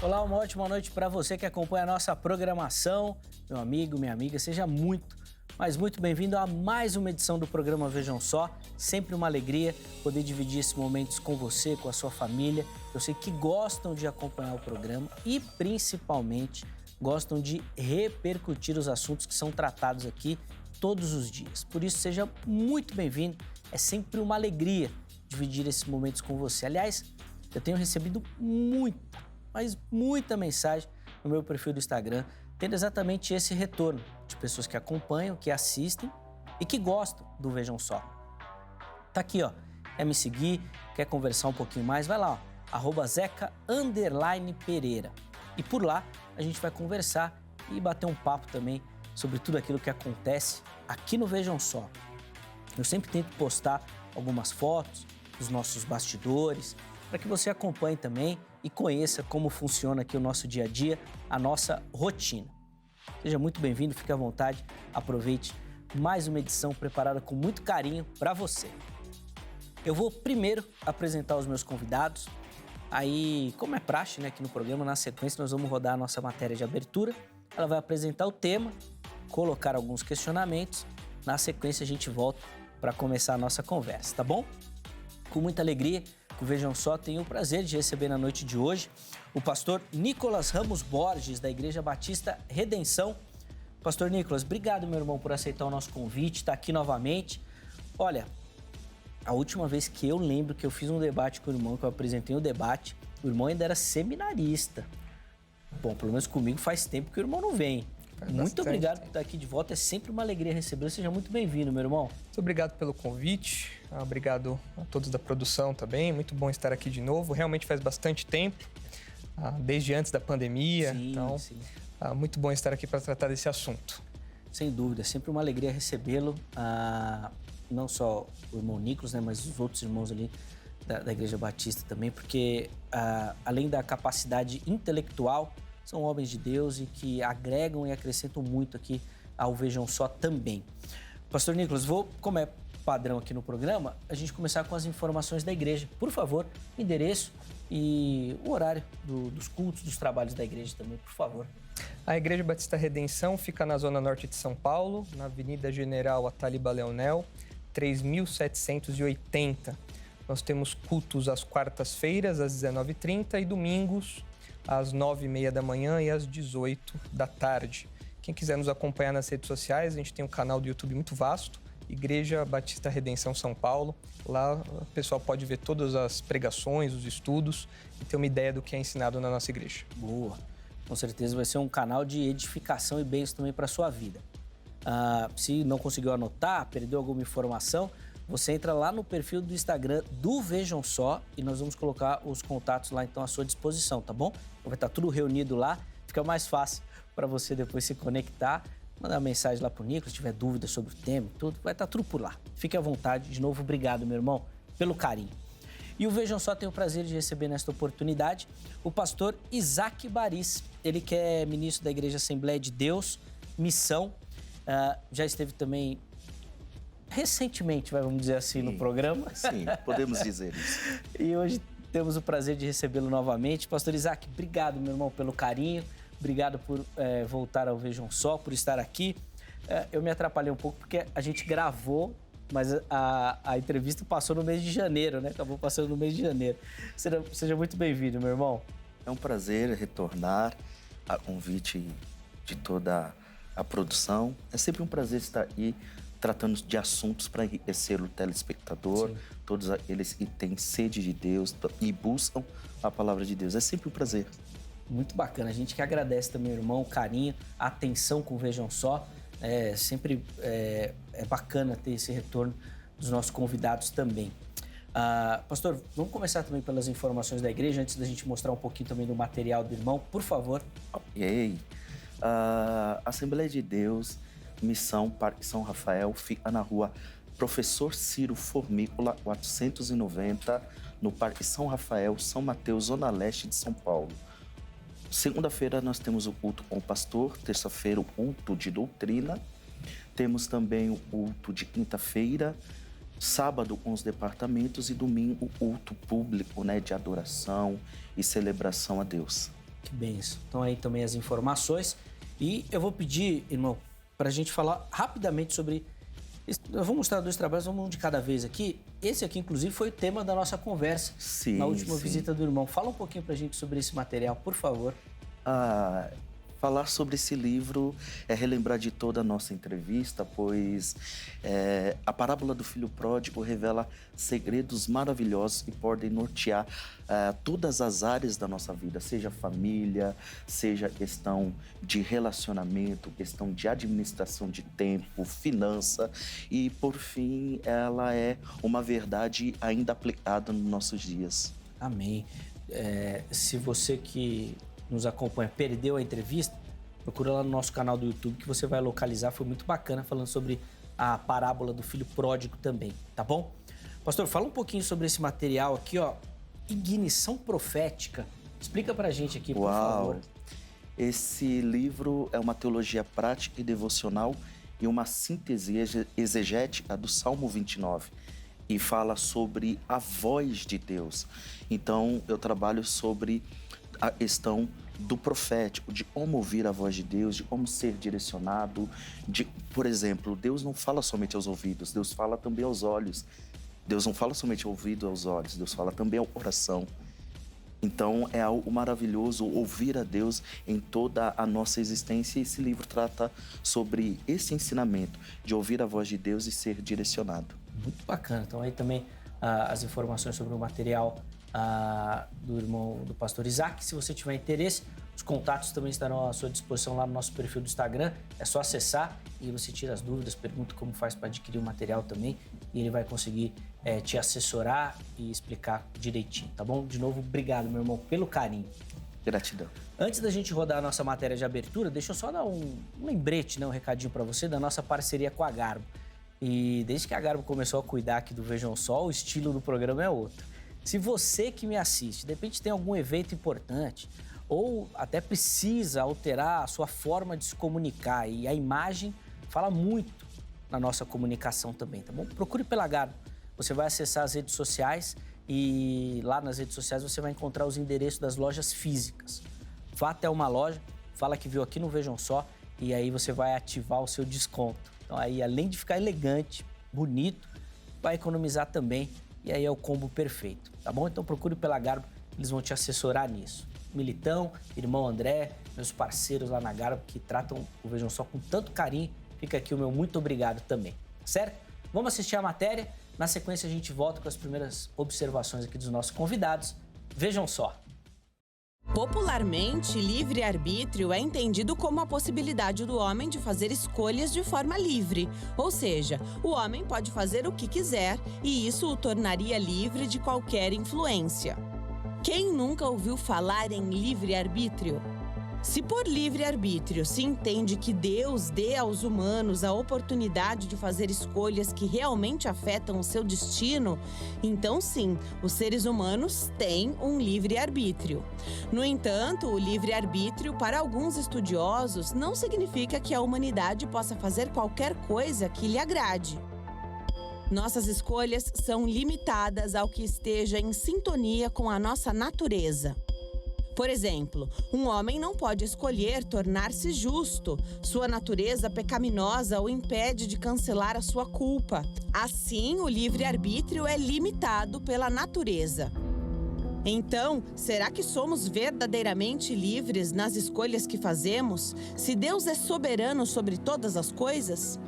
Olá, uma ótima noite para você que acompanha a nossa programação. Meu amigo, minha amiga, seja muito, mas muito bem-vindo a mais uma edição do programa Vejam Só. Sempre uma alegria poder dividir esses momentos com você, com a sua família. Eu sei que gostam de acompanhar o programa e, principalmente, gostam de repercutir os assuntos que são tratados aqui todos os dias. Por isso, seja muito bem-vindo. É sempre uma alegria dividir esses momentos com você. Aliás, eu tenho recebido muita mensagem no meu perfil do Instagram, tendo exatamente esse retorno de pessoas que acompanham, que assistem e que gostam do Vejam Só. Tá aqui, ó. Quer me seguir? Quer conversar um pouquinho mais? Vai lá, ó, @zeca_pereira. E por lá a gente vai conversar e bater um papo também sobre tudo aquilo que acontece aqui no Vejam Só. Eu sempre tento postar algumas fotos dos nossos bastidores, para que você acompanhe também e conheça como funciona aqui o nosso dia a dia, a nossa rotina. Seja muito bem-vindo, fique à vontade, aproveite mais uma edição preparada com muito carinho para você. Eu vou primeiro apresentar os meus convidados, aí, como é praxe, né, aqui no programa, na sequência nós vamos rodar a nossa matéria de abertura, ela vai apresentar o tema, colocar alguns questionamentos, na sequência a gente volta para começar a nossa conversa, tá bom? Com muita alegria, que o Vejam Só, tenho o prazer de receber na noite de hoje o pastor Nicolas Ramos Borges, da Igreja Batista Redenção. Pastor Nicolas, obrigado, meu irmão, por aceitar o nosso convite, estar aqui novamente. Olha, a última vez que eu lembro que eu fiz um debate com o irmão, que eu apresentei o debate, o irmão ainda era seminarista. Bom, pelo menos comigo faz tempo que o irmão não vem. Muito obrigado por estar aqui de volta, é sempre uma alegria recebê-lo. Seja muito bem-vindo, meu irmão. Muito obrigado pelo convite, obrigado a todos da produção também, muito bom estar aqui de novo. Realmente faz bastante tempo, desde antes da pandemia, Sim. Muito bom estar aqui para tratar desse assunto. Sem dúvida, é sempre uma alegria recebê-lo, não só o irmão Nicolas, né, mas os outros irmãos ali da Igreja Batista também, porque além da capacidade intelectual, são homens de Deus e que agregam e acrescentam muito aqui ao Vejam Só também. Pastor Nicolas, como é padrão aqui no programa, a gente começar com as informações da igreja. Por favor, endereço e o horário dos cultos, dos trabalhos da igreja também, por favor. A Igreja Batista Redenção fica na zona norte de São Paulo, na Avenida General Ataliba Leonel, 3780. Nós temos cultos às quartas-feiras, às 19h30 e domingos, às 9h30 da manhã e às 18 da tarde. Quem quiser nos acompanhar nas redes sociais, a gente tem um canal do YouTube muito vasto, Igreja Batista Redenção São Paulo. Lá o pessoal pode ver todas as pregações, os estudos e ter uma ideia do que é ensinado na nossa igreja. Boa! Com certeza vai ser um canal de edificação e bênção também para a sua vida. Se não conseguiu anotar, perdeu alguma informação, você entra lá no perfil do Instagram do Vejam Só e nós vamos colocar os contatos lá então à sua disposição, tá bom? Vai estar tudo reunido lá, fica mais fácil para você depois se conectar, mandar uma mensagem lá pro Nicolas, se tiver dúvidas sobre o tema e tudo, vai estar tudo por lá. Fique à vontade, de novo, obrigado, meu irmão, pelo carinho. E o Vejam Só tem o prazer de receber nesta oportunidade o pastor Isaac Baris, ele que é ministro da Igreja Assembleia de Deus, Missão, já esteve também recentemente, vamos dizer assim, no programa. Sim, podemos dizer isso. E hoje temos o prazer de recebê-lo novamente. Pastor Isaac, obrigado, meu irmão, pelo carinho. Obrigado por voltar ao Vejam Só, por estar aqui. Eu me atrapalhei um pouco porque a gente gravou, mas a entrevista passou no mês de janeiro, né? Acabou passando no mês de janeiro. Seja muito bem-vindo, meu irmão. É um prazer retornar a convite de toda a produção. É sempre um prazer estar aí tratando de assuntos para enriquecer o telespectador, sim, todos aqueles que têm sede de Deus e buscam a palavra de Deus. É sempre um prazer. Muito bacana. A gente que agradece também, irmão, o carinho, a atenção com o Vejam Só. Sempre é bacana ter esse retorno dos nossos convidados também. Pastor, vamos começar também pelas informações da igreja, antes da gente mostrar um pouquinho também do material do irmão, por favor. Ok. A Assembleia de Deus, Missão Parque São Rafael, fica na rua Professor Ciro Formícola, 490, no Parque São Rafael, São Mateus, Zona Leste de São Paulo. Segunda-feira nós temos o culto com o pastor, terça-feira o culto de doutrina, temos também o culto de quinta-feira, sábado com os departamentos e domingo o culto público, né, de adoração e celebração a Deus. Que benção. Então aí também as informações. E eu vou pedir, irmão, para a gente falar rapidamente sobre... Eu vou mostrar 2 trabalhos, vamos um de cada vez aqui. Esse aqui, inclusive, foi o tema da nossa conversa na última visita do irmão. Fala um pouquinho para a gente sobre esse material, por favor. Falar sobre esse livro é relembrar de toda a nossa entrevista, pois a parábola do filho pródigo revela segredos maravilhosos que podem nortear todas as áreas da nossa vida, seja família, seja questão de relacionamento, questão de administração de tempo, finança e, por fim, ela é uma verdade ainda aplicada nos nossos dias. Amém. Se você que nos acompanha perdeu a entrevista, procura lá no nosso canal do YouTube que você vai localizar. Foi muito bacana falando sobre a parábola do filho pródigo também, tá bom? Pastor, fala um pouquinho sobre esse material aqui, ó, Ignição Profética. Explica pra gente aqui, por favor. Esse livro é uma teologia prática e devocional e uma síntese exegética do Salmo 29 e fala sobre a voz de Deus. Então, eu trabalho sobre a questão do profético, de como ouvir a voz de Deus, de como ser direcionado, por exemplo, Deus não fala somente aos ouvidos, Deus fala também aos olhos. Deus não fala somente ao ouvido e aos olhos, Deus fala também ao coração. Então, é algo maravilhoso ouvir a Deus em toda a nossa existência e esse livro trata sobre esse ensinamento de ouvir a voz de Deus e ser direcionado. Muito bacana. Então, aí também as informações sobre o material do irmão do pastor Isaac. Se você tiver interesse, os contatos também estarão à sua disposição lá no nosso perfil do Instagram. É só acessar e você tira as dúvidas, pergunta como faz para adquirir o material também e ele vai conseguir te assessorar e explicar direitinho, tá bom? De novo, obrigado, meu irmão, pelo carinho. Gratidão. Antes da gente rodar a nossa matéria de abertura, deixa eu só dar um lembrete, um recadinho para você da nossa parceria com a Garbo. E desde que a Garbo começou a cuidar aqui do Vejam Só, o estilo do programa é outro. Se você que me assiste, de repente tem algum evento importante ou até precisa alterar a sua forma de se comunicar e a imagem fala muito na nossa comunicação também, tá bom? Procure pela Garbo. Você vai acessar as redes sociais e lá nas redes sociais você vai encontrar os endereços das lojas físicas. Vá até uma loja, fala que viu aqui no Vejam Só e aí você vai ativar o seu desconto. Então aí, além de ficar elegante, bonito, vai economizar também. E aí é o combo perfeito, tá bom? Então procure pela Garbo, eles vão te assessorar nisso. Militão, irmão André, meus parceiros lá na Garbo que tratam o Vejam Só com tanto carinho. Fica aqui o meu muito obrigado também, certo? Vamos assistir a matéria. Na sequência a gente volta com as primeiras observações aqui dos nossos convidados. Vejam só. Popularmente, livre-arbítrio é entendido como a possibilidade do homem de fazer escolhas de forma livre. Ou seja, o homem pode fazer o que quiser e isso o tornaria livre de qualquer influência. Quem nunca ouviu falar em livre-arbítrio? Se por livre-arbítrio se entende que Deus dê aos humanos a oportunidade de fazer escolhas que realmente afetam o seu destino, então sim, os seres humanos têm um livre-arbítrio. No entanto, o livre-arbítrio, para alguns estudiosos, não significa que a humanidade possa fazer qualquer coisa que lhe agrade. Nossas escolhas são limitadas ao que esteja em sintonia com a nossa natureza. Por exemplo, um homem não pode escolher tornar-se justo. Sua natureza pecaminosa o impede de cancelar a sua culpa. Assim, o livre-arbítrio é limitado pela natureza. Então, será que somos verdadeiramente livres nas escolhas que fazemos? Se Deus é soberano sobre todas as coisas?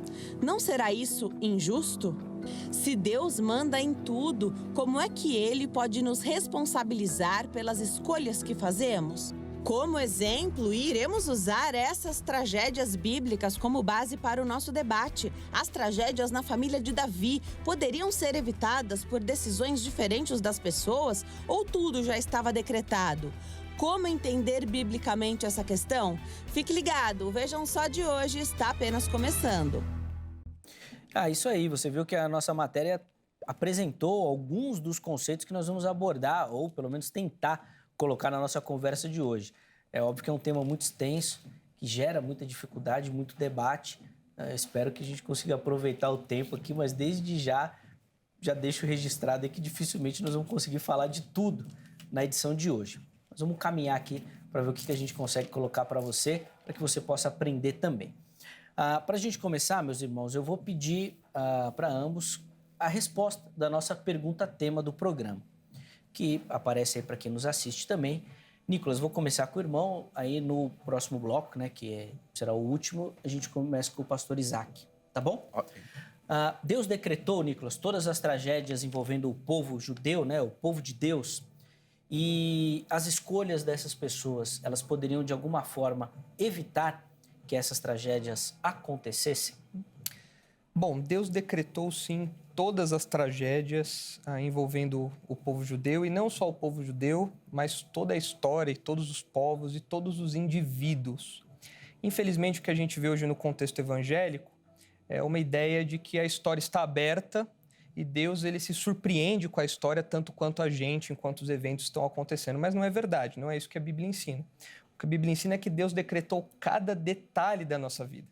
Não será isso injusto? Se Deus manda em tudo, como é que Ele pode nos responsabilizar pelas escolhas que fazemos? Como exemplo, iremos usar essas tragédias bíblicas como base para o nosso debate. As tragédias na família de Davi poderiam ser evitadas por decisões diferentes das pessoas ou tudo já estava decretado? Como entender biblicamente essa questão? Fique ligado, o Vejam Só de hoje está apenas começando. Isso aí, você viu que a nossa matéria apresentou alguns dos conceitos que nós vamos abordar, ou pelo menos tentar colocar na nossa conversa de hoje. É óbvio que é um tema muito extenso, que gera muita dificuldade, muito debate. Eu espero que a gente consiga aproveitar o tempo aqui, mas desde já deixo registrado aí que dificilmente nós vamos conseguir falar de tudo na edição de hoje. Nós vamos caminhar aqui para ver o que a gente consegue colocar para você, para que você possa aprender também. Para a gente começar, meus irmãos, eu vou pedir para ambos a resposta da nossa pergunta-tema do programa, que aparece aí para quem nos assiste também. Nicolas, vou começar com o irmão, aí no próximo bloco, né, será o último, a gente começa com o pastor Isaac, tá bom? Ok. Deus decretou, Nicolas, todas as tragédias envolvendo o povo judeu, né, o povo de Deus, e as escolhas dessas pessoas, elas poderiam de alguma forma evitar que essas tragédias acontecessem? Bom, Deus decretou sim todas as tragédias envolvendo o povo judeu, e não só o povo judeu, mas toda a história e todos os povos e todos os indivíduos. Infelizmente, o que a gente vê hoje no contexto evangélico é uma ideia de que a história está aberta e Deus ele se surpreende com a história tanto quanto a gente, enquanto os eventos estão acontecendo. Mas não é verdade, não é isso que a Bíblia ensina. O que a Bíblia ensina é que Deus decretou cada detalhe da nossa vida.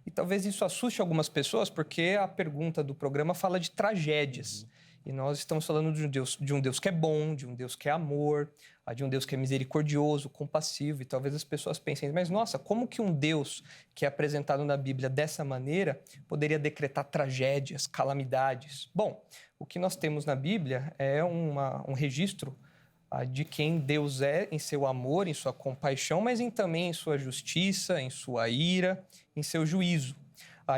E talvez isso assuste algumas pessoas, porque a pergunta do programa fala de tragédias. E nós estamos falando de um Deus que é bom, de um Deus que é amor, de um Deus que é misericordioso, compassivo. E talvez as pessoas pensem, mas nossa, como que um Deus que é apresentado na Bíblia dessa maneira poderia decretar tragédias, calamidades? Bom, o que nós temos na Bíblia é um registro de quem Deus é em seu amor, em sua compaixão, mas também em sua justiça, em sua ira, em seu juízo.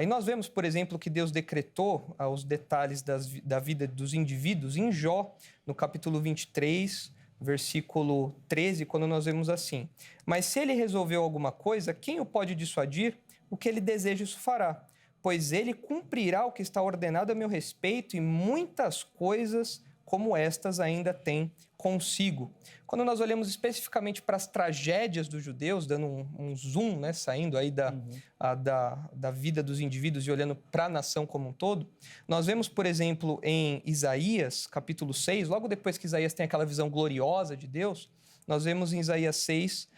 E nós vemos, por exemplo, que Deus decretou os detalhes da vida dos indivíduos em Jó, no capítulo 23, versículo 13, quando nós vemos assim: mas se ele resolveu alguma coisa, quem o pode dissuadir? O que ele deseja, isso fará. Pois ele cumprirá o que está ordenado a meu respeito, e muitas coisas como estas ainda tem consigo. Quando nós olhamos especificamente para as tragédias dos judeus, dando um zoom, né, saindo aí da vida dos indivíduos e olhando para a nação como um todo, nós vemos, por exemplo, em Isaías, capítulo 6, logo depois que Isaías tem aquela visão gloriosa de Deus, nós vemos em Isaías 6,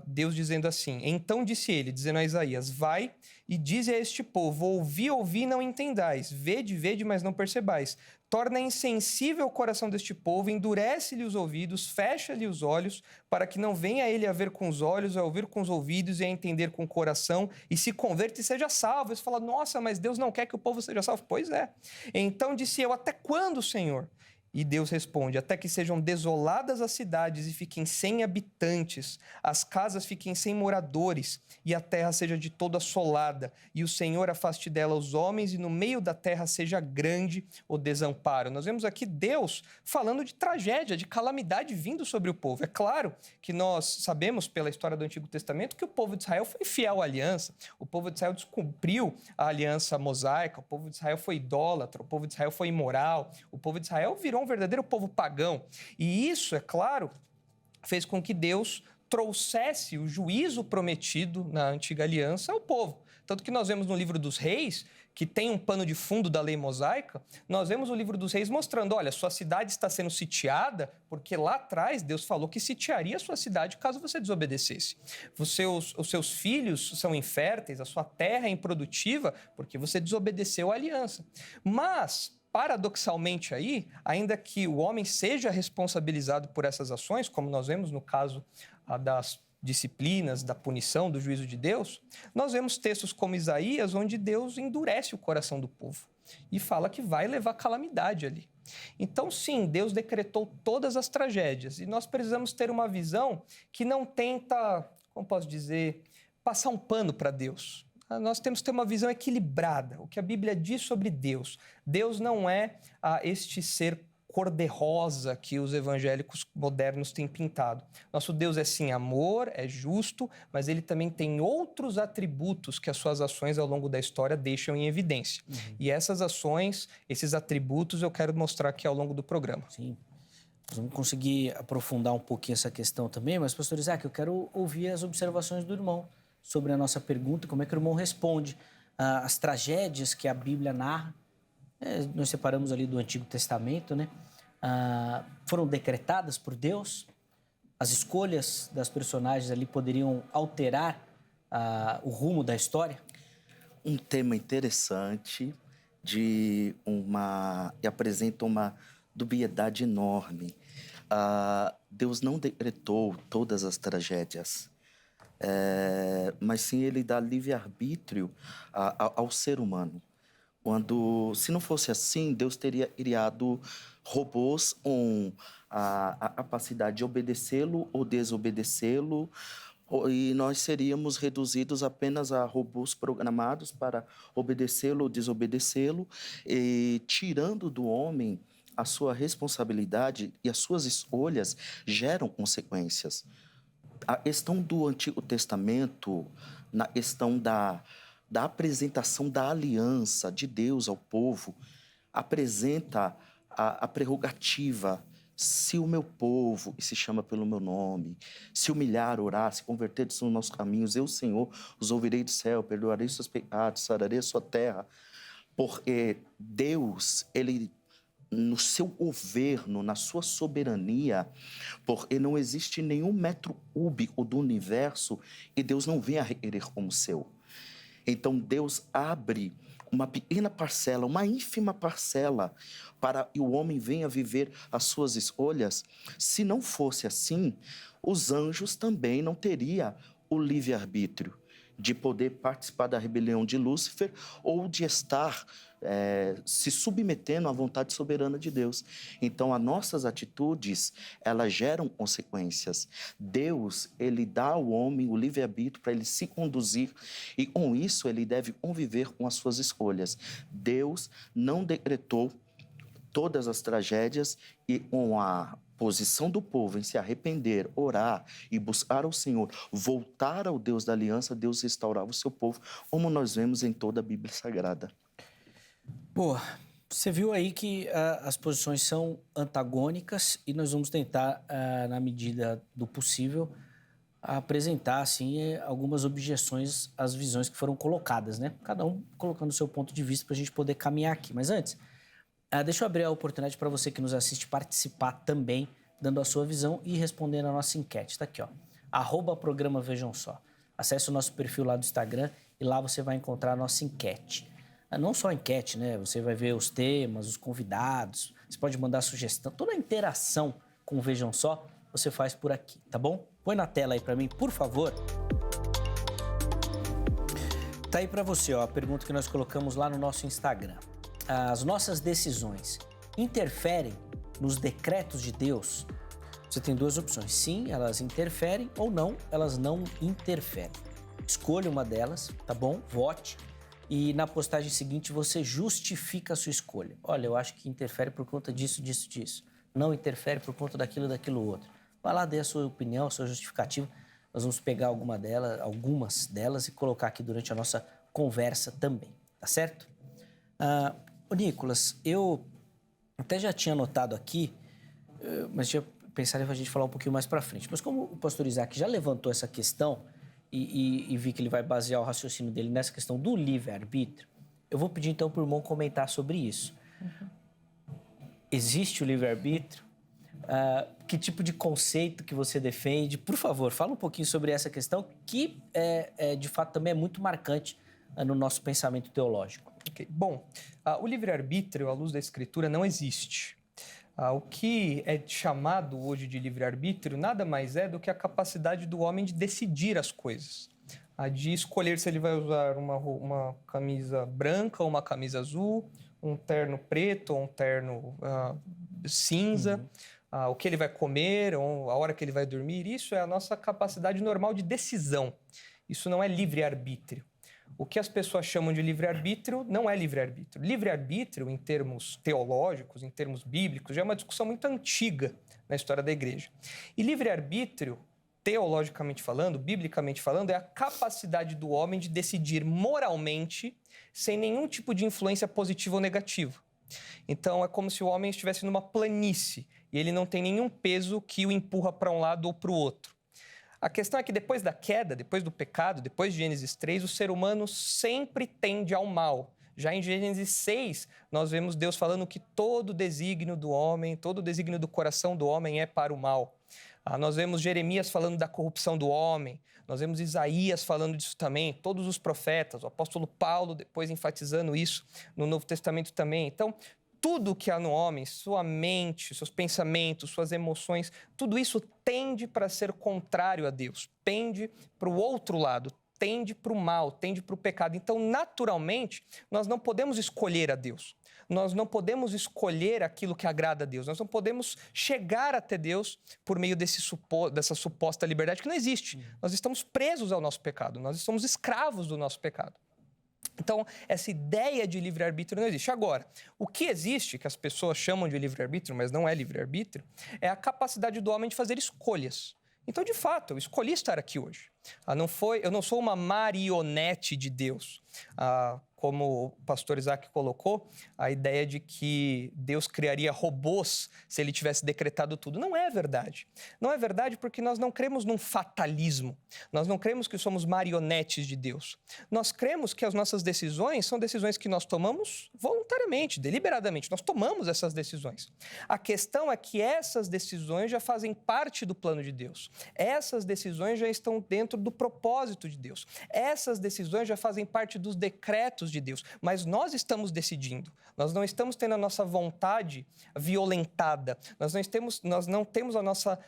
Deus dizendo assim: então disse ele, dizendo a Isaías, vai e dize a este povo, ouvi, ouvi, não entendais, vede, vede, mas não percebais. Torna insensível o coração deste povo, endurece-lhe os ouvidos, fecha-lhe os olhos, para que não venha ele a ver com os olhos, a ouvir com os ouvidos e a entender com o coração, e se converta e seja salvo. Você fala, nossa, mas Deus não quer que o povo seja salvo. Pois é. Então disse eu, até quando, Senhor? E Deus responde, até que sejam desoladas as cidades e fiquem sem habitantes, as casas fiquem sem moradores, e a terra seja de todo assolada, e o Senhor afaste dela os homens, e no meio da terra seja grande o desamparo. Nós vemos aqui Deus falando de tragédia, de calamidade vindo sobre o povo. É claro que nós sabemos pela história do Antigo Testamento que o povo de Israel foi fiel à aliança, o povo de Israel descumpriu a aliança mosaica, o povo de Israel foi idólatra, o povo de Israel foi imoral, o povo de Israel virou um verdadeiro povo pagão. E isso, é claro, fez com que Deus trouxesse o juízo prometido na antiga aliança ao povo. Tanto que nós vemos no livro dos Reis, que tem um pano de fundo da lei mosaica, nós vemos o livro dos Reis mostrando, olha, sua cidade está sendo sitiada, porque lá atrás Deus falou que sitiaria a sua cidade caso você desobedecesse. Os seus filhos são inférteis, a sua terra é improdutiva, porque você desobedeceu a aliança. Mas paradoxalmente aí, ainda que o homem seja responsabilizado por essas ações, como nós vemos no caso das disciplinas, da punição, do juízo de Deus, nós vemos textos como Isaías, onde Deus endurece o coração do povo e fala que vai levar calamidade ali. Então, sim, Deus decretou todas as tragédias e nós precisamos ter uma visão que não tenta, como posso dizer, passar um pano para Deus. Nós temos que ter uma visão equilibrada. O que a Bíblia diz sobre Deus. Deus não é este ser cor-de-rosa que os evangélicos modernos têm pintado. Nosso Deus é sim amor, é justo, mas ele também tem outros atributos que as suas ações ao longo da história deixam em evidência. E essas ações, esses atributos, eu quero mostrar aqui ao longo do programa. Sim. Nós vamos conseguir aprofundar um pouquinho essa questão também, mas, pastor Isaac, eu quero ouvir as observações do irmão sobre a nossa pergunta, como é que o irmão responde às tragédias que a Bíblia narra. Nós separamos ali do Antigo Testamento, né? Foram decretadas por Deus. As escolhas das personagens ali poderiam alterar o rumo da história. Um tema interessante e apresenta uma dubiedade enorme. Deus não decretou todas as tragédias, mas sim ele dá livre-arbítrio ao ser humano. Se não fosse assim, Deus teria criado robôs com a capacidade de obedecê-lo ou desobedecê-lo, e nós seríamos reduzidos apenas a robôs programados para obedecê-lo ou desobedecê-lo, e tirando do homem a sua responsabilidade, e as suas escolhas geram consequências. A questão do Antigo Testamento, na questão da apresentação da aliança de Deus ao povo, apresenta a prerrogativa: se o meu povo, e se chama pelo meu nome, se humilhar, orar, se converter dos nossos caminhos, eu, Senhor, os ouvirei do céu, perdoarei seus pecados, sararei a sua terra. Porque Deus, ele, no seu governo, na sua soberania, porque não existe nenhum metro cúbico do universo e Deus não vem a requerer como seu. Então, Deus abre uma pequena parcela, uma ínfima parcela, para que o homem venha viver as suas escolhas. Se não fosse assim, os anjos também não teriam o livre-arbítrio de poder participar da rebelião de Lúcifer ou de estar se submetendo à vontade soberana de Deus. Então, as nossas atitudes, elas geram consequências. Deus, ele dá ao homem o livre-arbítrio para ele se conduzir, e com isso ele deve conviver com as suas escolhas. Deus não decretou todas as tragédias, e com a posição do povo em se arrepender, orar e buscar ao Senhor, voltar ao Deus da aliança, Deus restaurava o seu povo, como nós vemos em toda a Bíblia Sagrada. Boa. Você viu aí que as posições são antagônicas e nós vamos tentar, na medida do possível, apresentar assim, algumas objeções às visões que foram colocadas, né? Cada um colocando o seu ponto de vista para a gente poder caminhar aqui. Mas antes, deixa eu abrir a oportunidade para você que nos assiste participar também, dando a sua visão e respondendo a nossa enquete. Está aqui, ó. @programa Vejam Só. Acesse o nosso perfil lá do Instagram e lá você vai encontrar a nossa enquete. Não só a enquete, né? Você vai ver os temas, os convidados, você pode mandar sugestão. Toda a interação com o Vejam Só você faz por aqui, tá bom? Põe na tela aí para mim, por favor. Tá aí para você, ó, a pergunta que nós colocamos lá no nosso Instagram. As nossas decisões interferem nos decretos de Deus? Você tem duas opções. Sim, elas interferem, ou não, elas não interferem. Escolha uma delas, tá bom? Vote. E na postagem seguinte você justifica a sua escolha. Olha, eu acho que interfere por conta disso, disso, disso. Não interfere por conta daquilo, daquilo outro. Vai lá, dê a sua opinião, a sua justificativa. Nós vamos pegar algumas delas e colocar aqui durante a nossa conversa também, tá certo? Ô Nicolas, eu até já tinha anotado aqui, mas tinha pensado em a gente falar um pouquinho mais para frente. Mas como o pastor Isaac já levantou essa questão e vi que ele vai basear o raciocínio dele nessa questão do livre-arbítrio, eu vou pedir então para o irmão comentar sobre isso. Uhum. Existe o livre-arbítrio? Que tipo de conceito que você defende? Por favor, fala um pouquinho sobre essa questão que, de fato, também é muito marcante no nosso pensamento teológico. Okay. Bom, o livre-arbítrio, à luz da Escritura, não existe. O que é chamado hoje de livre-arbítrio nada mais é do que a capacidade do homem de decidir as coisas. De escolher se ele vai usar uma camisa branca ou uma camisa azul, um terno preto ou um terno cinza, o que ele vai comer, ou a hora que ele vai dormir. Isso é a nossa capacidade normal de decisão. Isso não é livre-arbítrio. O que as pessoas chamam de livre-arbítrio não é livre-arbítrio. Livre-arbítrio, em termos teológicos, em termos bíblicos, já é uma discussão muito antiga na história da igreja. E livre-arbítrio, teologicamente falando, biblicamente falando, é a capacidade do homem de decidir moralmente sem nenhum tipo de influência positiva ou negativa. Então, é como se o homem estivesse numa planície e ele não tem nenhum peso que o empurra para um lado ou para o outro. A questão é que depois da queda, depois do pecado, depois de Gênesis 3, o ser humano sempre tende ao mal. Já em Gênesis 6, nós vemos Deus falando que todo desígnio do homem, todo desígnio do coração do homem é para o mal. Nós vemos Jeremias falando da corrupção do homem, nós vemos Isaías falando disso também, todos os profetas, o apóstolo Paulo depois enfatizando isso no Novo Testamento também. Então, tudo que há no homem, sua mente, seus pensamentos, suas emoções, tudo isso tende para ser contrário a Deus, pende para o outro lado, tende para o mal, tende para o pecado. Então, naturalmente, nós não podemos escolher a Deus. Nós não podemos escolher aquilo que agrada a Deus. Nós não podemos chegar até Deus por meio dessa suposta liberdade que não existe. Nós estamos presos ao nosso pecado. Nós somos escravos do nosso pecado. Então, essa ideia de livre-arbítrio não existe. Agora, o que existe, que as pessoas chamam de livre-arbítrio, mas não é livre-arbítrio, é a capacidade do homem de fazer escolhas. Então, de fato, eu escolhi estar aqui hoje. Eu não sou uma marionete de Deus. Como o pastor Isaac colocou, a ideia de que Deus criaria robôs se ele tivesse decretado tudo. Não é verdade. Não é verdade porque nós não cremos num fatalismo. Nós não cremos que somos marionetes de Deus. Nós cremos que as nossas decisões são decisões que nós tomamos voluntariamente, deliberadamente. Nós tomamos essas decisões. A questão é que essas decisões já fazem parte do plano de Deus. Essas decisões já estão dentro do propósito de Deus. Essas decisões já fazem parte dos decretos de Deus, mas nós estamos decidindo, nós não estamos tendo a nossa vontade violentada, nós não temos a nossa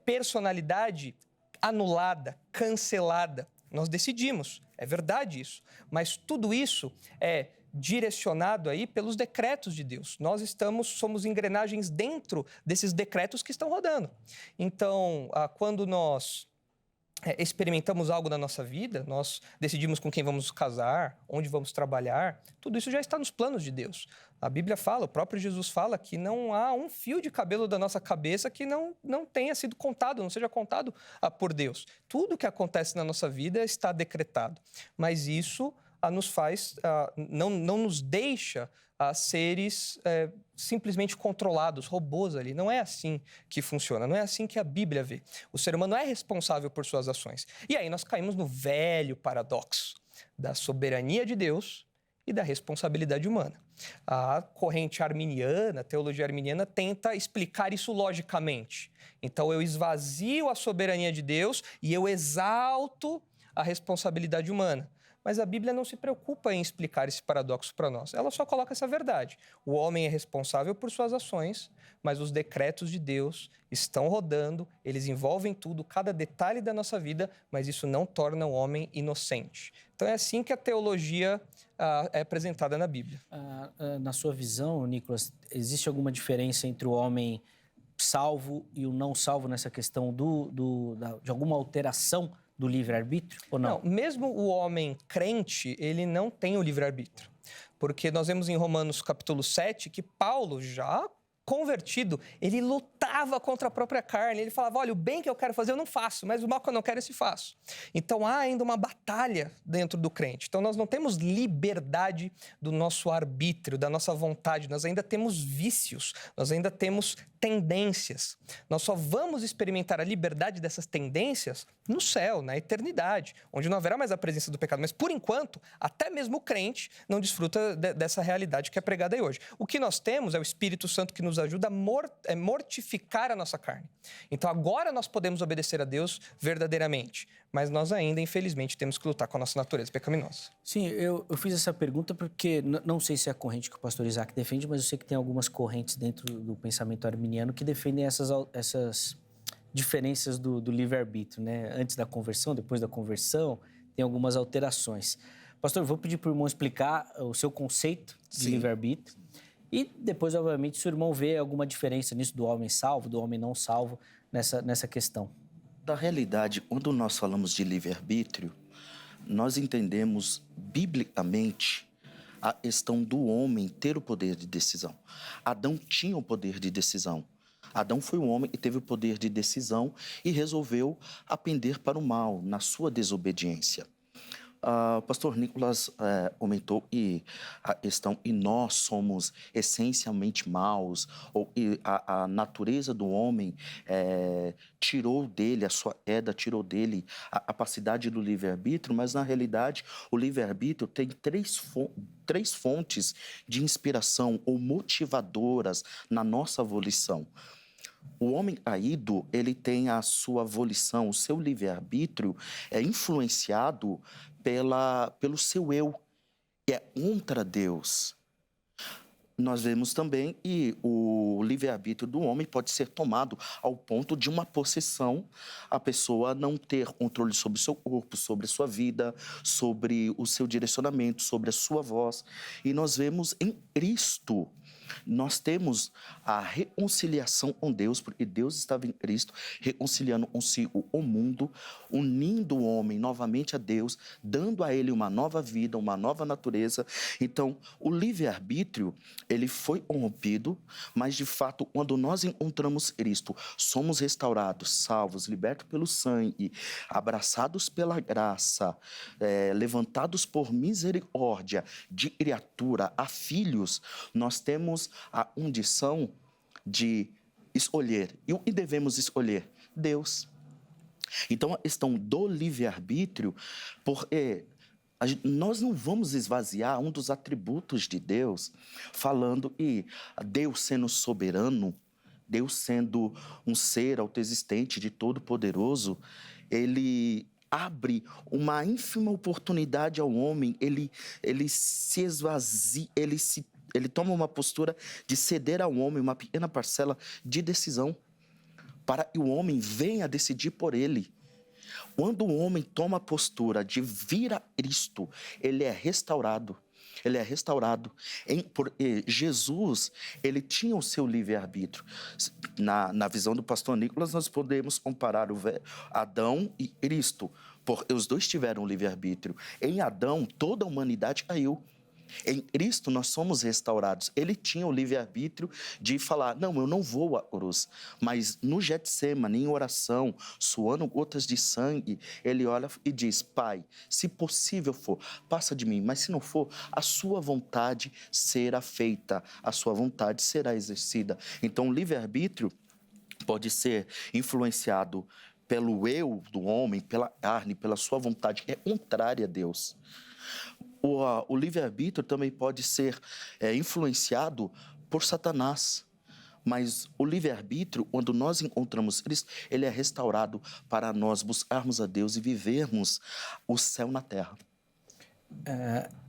personalidade anulada, cancelada, nós decidimos, é verdade isso, mas tudo isso é direcionado aí pelos decretos de Deus. Nós somos engrenagens dentro desses decretos que estão rodando. Então, quando nós experimentamos algo na nossa vida, nós decidimos com quem vamos casar, onde vamos trabalhar, tudo isso já está nos planos de Deus. A Bíblia fala, o próprio Jesus fala que não há um fio de cabelo da nossa cabeça que não tenha sido contado, não seja contado por Deus. Tudo que acontece na nossa vida está decretado, mas isso nos faz, não nos deixa seres simplesmente controlados, robôs ali. Não é assim que funciona, não é assim que a Bíblia vê. O ser humano é responsável por suas ações. E aí nós caímos no velho paradoxo da soberania de Deus e da responsabilidade humana. A corrente arminiana, a teologia arminiana, tenta explicar isso logicamente. Então eu esvazio a soberania de Deus e eu exalto a responsabilidade humana. Mas a Bíblia não se preocupa em explicar esse paradoxo para nós. Ela só coloca essa verdade. O homem é responsável por suas ações, mas os decretos de Deus estão rodando, eles envolvem tudo, cada detalhe da nossa vida, mas isso não torna o homem inocente. Então é assim que a teologia é apresentada na Bíblia. Na sua visão, Nicolas, existe alguma diferença entre o homem salvo e o não salvo nessa questão de alguma alteração do livre-arbítrio ou não? Não, mesmo o homem crente, ele não tem o livre-arbítrio. Porque nós vemos em Romanos capítulo 7 que Paulo, já convertido, ele lutava contra a própria carne. Ele falava, olha, o bem que eu quero fazer eu não faço, mas o mal que eu não quero, esse faço. Então há ainda uma batalha dentro do crente. Então nós não temos liberdade do nosso arbítrio, da nossa vontade. Nós ainda temos vícios, nós ainda temos tendências. Nós só vamos experimentar a liberdade dessas tendências no céu, na eternidade, onde não haverá mais a presença do pecado. Mas, por enquanto, até mesmo o crente não desfruta dessa realidade que é pregada aí hoje. O que nós temos é o Espírito Santo que nos ajuda a mortificar a nossa carne. Então, agora nós podemos obedecer a Deus verdadeiramente, mas nós ainda, infelizmente, temos que lutar com a nossa natureza pecaminosa. Sim, eu fiz essa pergunta porque não sei se é a corrente que o pastor Isaac defende, mas eu sei que tem algumas correntes dentro do pensamento arminiano que defendem essas diferenças do livre-arbítrio, né? Antes da conversão, depois da conversão, tem algumas alterações. Pastor, vou pedir para o irmão explicar o seu conceito de livre-arbítrio e depois, obviamente, se o irmão vê alguma diferença nisso do homem salvo, do homem não salvo, nessa questão. Da realidade, quando nós falamos de livre-arbítrio, nós entendemos biblicamente a questão do homem ter o poder de decisão. Adão tinha o poder de decisão. Adão foi um homem que teve o poder de decisão e resolveu apender para o mal na sua desobediência. O pastor Nicolas comentou que a questão, e nós somos essencialmente maus, ou a natureza do homem tirou dele, a sua queda tirou dele a capacidade do livre-arbítrio, mas na realidade o livre-arbítrio tem três fontes de inspiração ou motivadoras na nossa volição. O homem caído, ele tem a sua volição, o seu livre-arbítrio é influenciado pelo seu eu, que é contra Deus. nós vemos também que o livre-arbítrio do homem pode ser tomado ao ponto de uma possessão, a pessoa não ter controle sobre o seu corpo, sobre a sua vida, sobre o seu direcionamento, sobre a sua voz. E nós vemos em Cristo, nós temos a reconciliação com Deus, porque Deus estava em Cristo, reconciliando consigo o mundo, unindo o homem novamente a Deus, dando a ele uma nova vida, uma nova natureza. Então, o livre-arbítrio, ele foi corrompido, mas de fato, quando nós encontramos Cristo, somos restaurados, salvos, libertos pelo sangue, abraçados pela graça, levantados por misericórdia, de criatura a filhos, nós temos a condição de escolher. E o que devemos escolher? Deus. Então, a questão do livre-arbítrio, porque nós não vamos esvaziar um dos atributos de Deus, falando que Deus sendo soberano, Deus sendo um ser autoexistente de Todo-Poderoso, ele abre uma ínfima oportunidade ao homem, ele se esvazia, ele toma uma postura de ceder ao homem uma pequena parcela de decisão para que o homem venha decidir por ele. Quando o homem toma a postura de vir a Cristo, ele é restaurado. Ele é restaurado. Porque Jesus, ele tinha o seu livre-arbítrio. Na visão do pastor Nicolas, nós podemos comparar Adão e Cristo, porque os dois tiveram livre-arbítrio. Em Adão, toda a humanidade caiu. Em Cristo nós somos restaurados. Ele tinha o livre-arbítrio de falar, não, eu não vou à cruz. Mas no Getsemane, em oração, suando gotas de sangue, ele olha e diz, Pai, se possível for, passa de mim. Mas se não for, a sua vontade será feita, a sua vontade será exercida. Então o livre-arbítrio pode ser influenciado pelo eu do homem, pela carne, pela sua vontade, que é contrária a Deus. O livre-arbítrio também pode ser influenciado por Satanás. Mas o livre-arbítrio, quando nós encontramos Cristo, ele é restaurado para nós buscarmos a Deus e vivermos o céu na terra.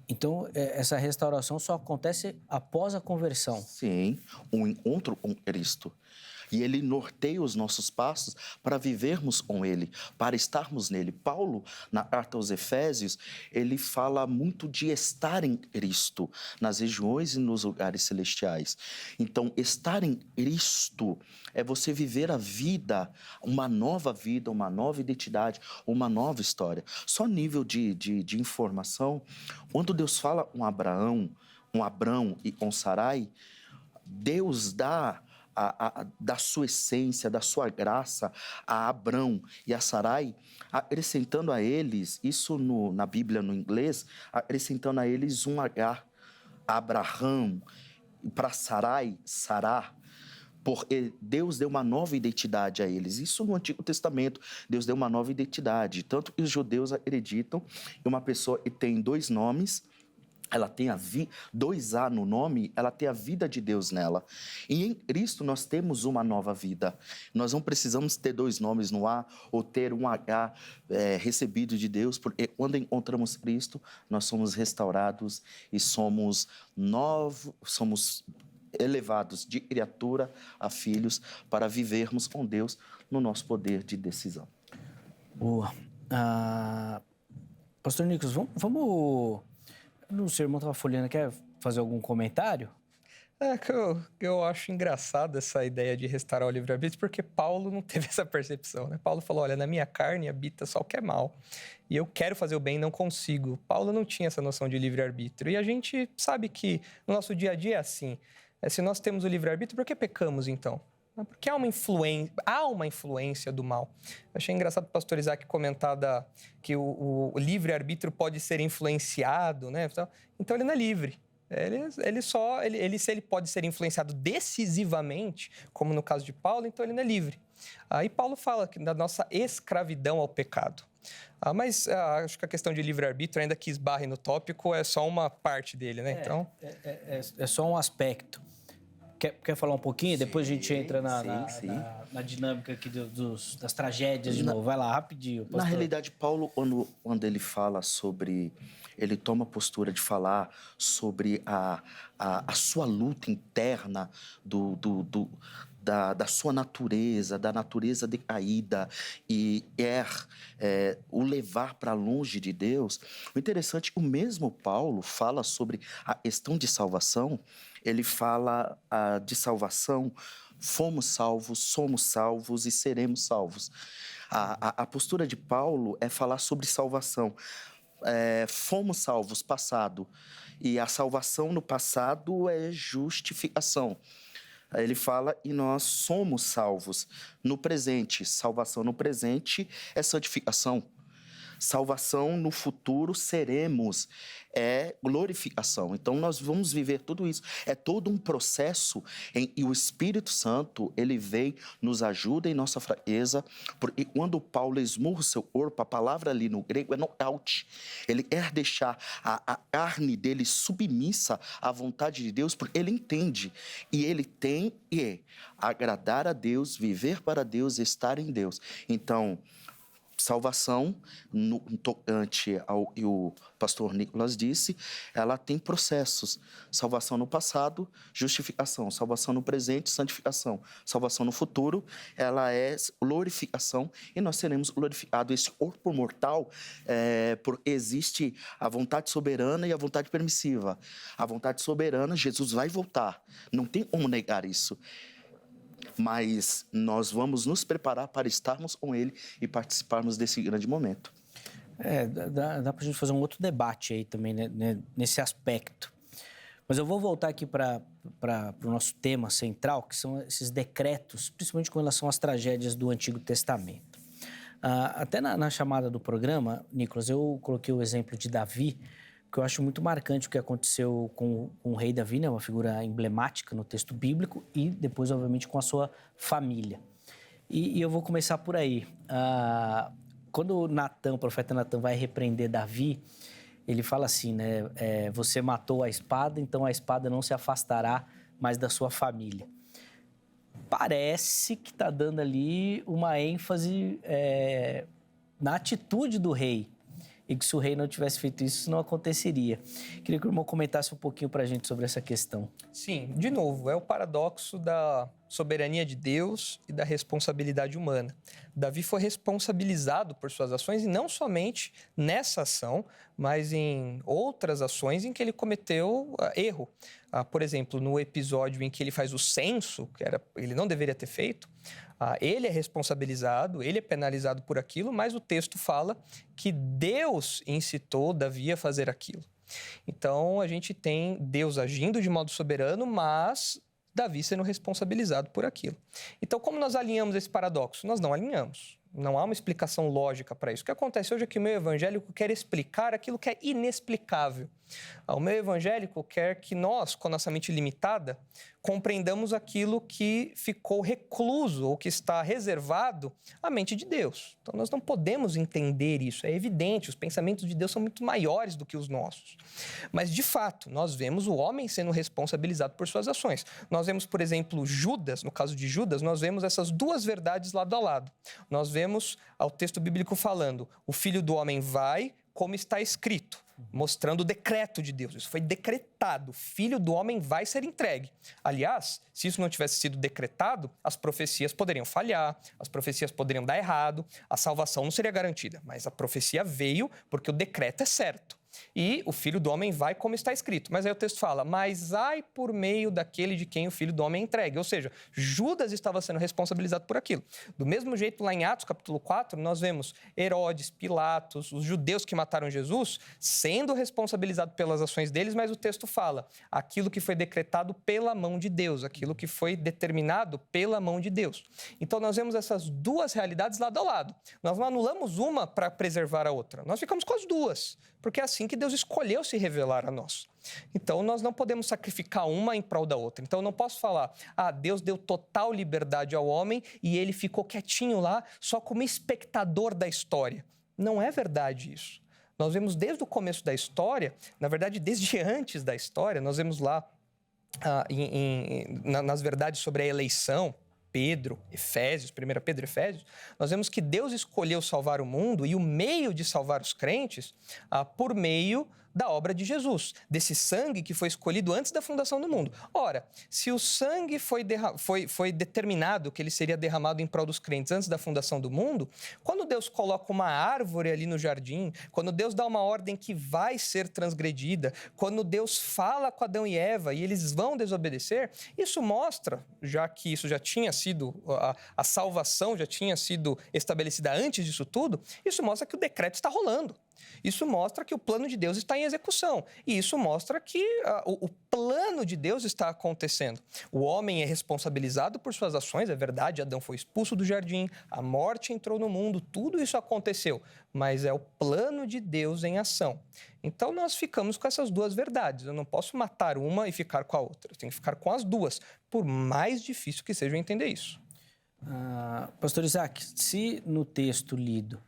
Então, essa restauração só acontece após a conversão. Sim, um encontro com Cristo. E ele norteia os nossos passos para vivermos com ele, para estarmos nele. Paulo, na carta aos Efésios, ele fala muito de estar em Cristo, nas regiões e nos lugares celestiais. Então, estar em Cristo é você viver a vida, uma nova identidade, uma nova história. Só nível de informação, quando Deus fala com Abraão e com Sarai, Deus dá da sua essência, da sua graça a Abrão e a Sarai, acrescentando a eles, isso na Bíblia no inglês, acrescentando a eles um H, Abraham, para Sarai, Sará, porque Deus deu uma nova identidade a eles. Isso no Antigo Testamento, Deus deu uma nova identidade. Tanto que os judeus acreditam que uma pessoa que tem dois nomes, ela tem dois A no nome, ela tem a vida de Deus nela. E em Cristo nós temos uma nova vida. Nós não precisamos ter dois nomes no A ou ter um H recebido de Deus, porque quando encontramos Cristo, nós somos restaurados e somos elevados de criatura a filhos para vivermos com Deus no nosso poder de decisão. Boa. Pastor Nicolas, vamos... O seu irmão estava folheando, quer fazer algum comentário? Eu acho engraçado essa ideia de restaurar o livre-arbítrio, porque Paulo não teve essa percepção, né? Paulo falou, olha, na minha carne habita só o que é mal, e eu quero fazer o bem e não consigo. Paulo não tinha essa noção de livre-arbítrio, e a gente sabe que no nosso dia a dia é assim. Se nós temos o livre-arbítrio, por que pecamos então? Porque há uma influência do mal. Eu achei engraçado o pastor Isaac comentar que o livre-arbítrio pode ser influenciado, né? Então ele não é livre. Se ele pode ser influenciado decisivamente, como no caso de Paulo, então ele não é livre. Aí Paulo fala da nossa escravidão ao pecado. Mas acho que a questão de livre-arbítrio, ainda que esbarre no tópico, é só uma parte dele, né? É só um aspecto. Quer falar um pouquinho? Depois a gente entra sim. na dinâmica aqui das tragédias de novo. Vai lá, rapidinho, pastor. Na realidade, Paulo, quando ele fala sobre... Ele toma a postura de falar sobre a sua luta interna da sua natureza, da natureza decaída, e o levar para longe de Deus. O interessante, o mesmo Paulo fala sobre a questão de salvação. Ele fala de salvação, fomos salvos, somos salvos e seremos salvos. A postura de Paulo é falar sobre salvação. Fomos salvos, passado, e a salvação no passado é justificação. Ele fala, e nós somos salvos no presente. Salvação no presente é santificação. Salvação no futuro seremos, é glorificação. Então, nós vamos viver tudo isso. É todo um processo e o Espírito Santo, ele vem, nos ajuda em nossa fraqueza, porque quando Paulo esmurra o seu corpo, a palavra ali no grego é nocaute. Ele quer deixar a carne dele submissa à vontade de Deus, porque ele entende. E ele tem que agradar a Deus, viver para Deus, estar em Deus. Então, salvação, no tocante ao que o pastor Nicolas disse, ela tem processos. Salvação no passado, justificação. Salvação no presente, santificação. Salvação no futuro, ela é glorificação, e nós seremos glorificados. Esse corpo mortal, porque existe a vontade soberana e a vontade permissiva. A vontade soberana, Jesus vai voltar. Não tem como negar isso. Mas nós vamos nos preparar para estarmos com Ele e participarmos desse grande momento. Dá para a gente fazer um outro debate aí também, né, nesse aspecto. Mas eu vou voltar aqui para o nosso tema central, que são esses decretos, principalmente com relação às tragédias do Antigo Testamento. Até na chamada do programa, Nicolas, eu coloquei o exemplo de Davi, que eu acho muito marcante o que aconteceu com o rei Davi, né? Uma figura emblemática no texto bíblico, e depois, obviamente, com a sua família. E eu vou começar por aí. Quando o profeta Natan vai repreender Davi, ele fala assim, né? Você matou a espada, então a espada não se afastará mais da sua família. Parece que está dando ali uma ênfase na atitude do rei, e que se o rei não tivesse feito isso não aconteceria. Queria que o irmão comentasse um pouquinho para a gente sobre essa questão. Sim, de novo, é o paradoxo da soberania de Deus e da responsabilidade humana. Davi foi responsabilizado por suas ações, e não somente nessa ação, mas em outras ações em que ele cometeu erro. Por exemplo, no episódio em que ele faz o censo, ele não deveria ter feito, ele é responsabilizado, ele é penalizado por aquilo, mas o texto fala que Deus incitou Davi a fazer aquilo. Então, a gente tem Deus agindo de modo soberano, mas Davi sendo responsabilizado por aquilo. Então, como nós alinhamos esse paradoxo? Nós não alinhamos. Não há uma explicação lógica para isso. O que acontece hoje é que o meio evangélico quer explicar aquilo que é inexplicável. O meio evangélico quer que nós, com a nossa mente limitada, compreendamos aquilo que ficou recluso ou que está reservado à mente de Deus. Então, nós não podemos entender isso. É evidente, os pensamentos de Deus são muito maiores do que os nossos. Mas, de fato, nós vemos o homem sendo responsabilizado por suas ações. Nós vemos, por exemplo, Judas, no caso de Judas, nós vemos essas duas verdades lado a lado. Nós vemos o texto bíblico falando, o Filho do Homem vai, como está escrito, mostrando o decreto de Deus. Isso foi decretado. O Filho do Homem vai ser entregue. Aliás, se isso não tivesse sido decretado, as profecias poderiam falhar, as profecias poderiam dar errado, a salvação não seria garantida. Mas a profecia veio porque o decreto é certo. E o Filho do Homem vai como está escrito. Mas aí o texto fala, mas ai por meio daquele de quem o Filho do Homem é entregue. Ou seja, Judas estava sendo responsabilizado por aquilo. Do mesmo jeito, lá em Atos, capítulo 4, nós vemos Herodes, Pilatos, os judeus que mataram Jesus, sendo responsabilizados pelas ações deles, mas o texto fala, aquilo que foi decretado pela mão de Deus, aquilo que foi determinado pela mão de Deus. Então, nós vemos essas duas realidades lado a lado. Nós não anulamos uma para preservar a outra. Nós ficamos com as duas, porque é assim que Deus escolheu se revelar a nós. Então, nós não podemos sacrificar uma em prol da outra. Então, eu não posso falar, Deus deu total liberdade ao homem e ele ficou quietinho lá, só como espectador da história. Não é verdade isso. Nós vemos desde o começo da história, na verdade, desde antes da história, nós vemos lá nas verdades sobre a eleição, Pedro, Efésios, 1 Pedro, Efésios, nós vemos que Deus escolheu salvar o mundo e o meio de salvar os crentes por meio da obra de Jesus, desse sangue que foi escolhido antes da fundação do mundo. Ora, se o sangue foi determinado que ele seria derramado em prol dos crentes antes da fundação do mundo, quando Deus coloca uma árvore ali no jardim, quando Deus dá uma ordem que vai ser transgredida, quando Deus fala com Adão e Eva e eles vão desobedecer, isso mostra, já que isso já tinha sido, a salvação já tinha sido estabelecida antes disso tudo, isso mostra que o decreto está rolando. Isso mostra que o plano de Deus está em execução. E isso mostra que o plano de Deus está acontecendo. O homem é responsabilizado por suas ações, é verdade, Adão foi expulso do jardim, a morte entrou no mundo, tudo isso aconteceu. Mas é o plano de Deus em ação. Então nós ficamos com essas duas verdades. Eu não posso matar uma e ficar com a outra. Eu tenho que ficar com as duas, por mais difícil que seja entender isso. Pastor Isaac, se no texto lido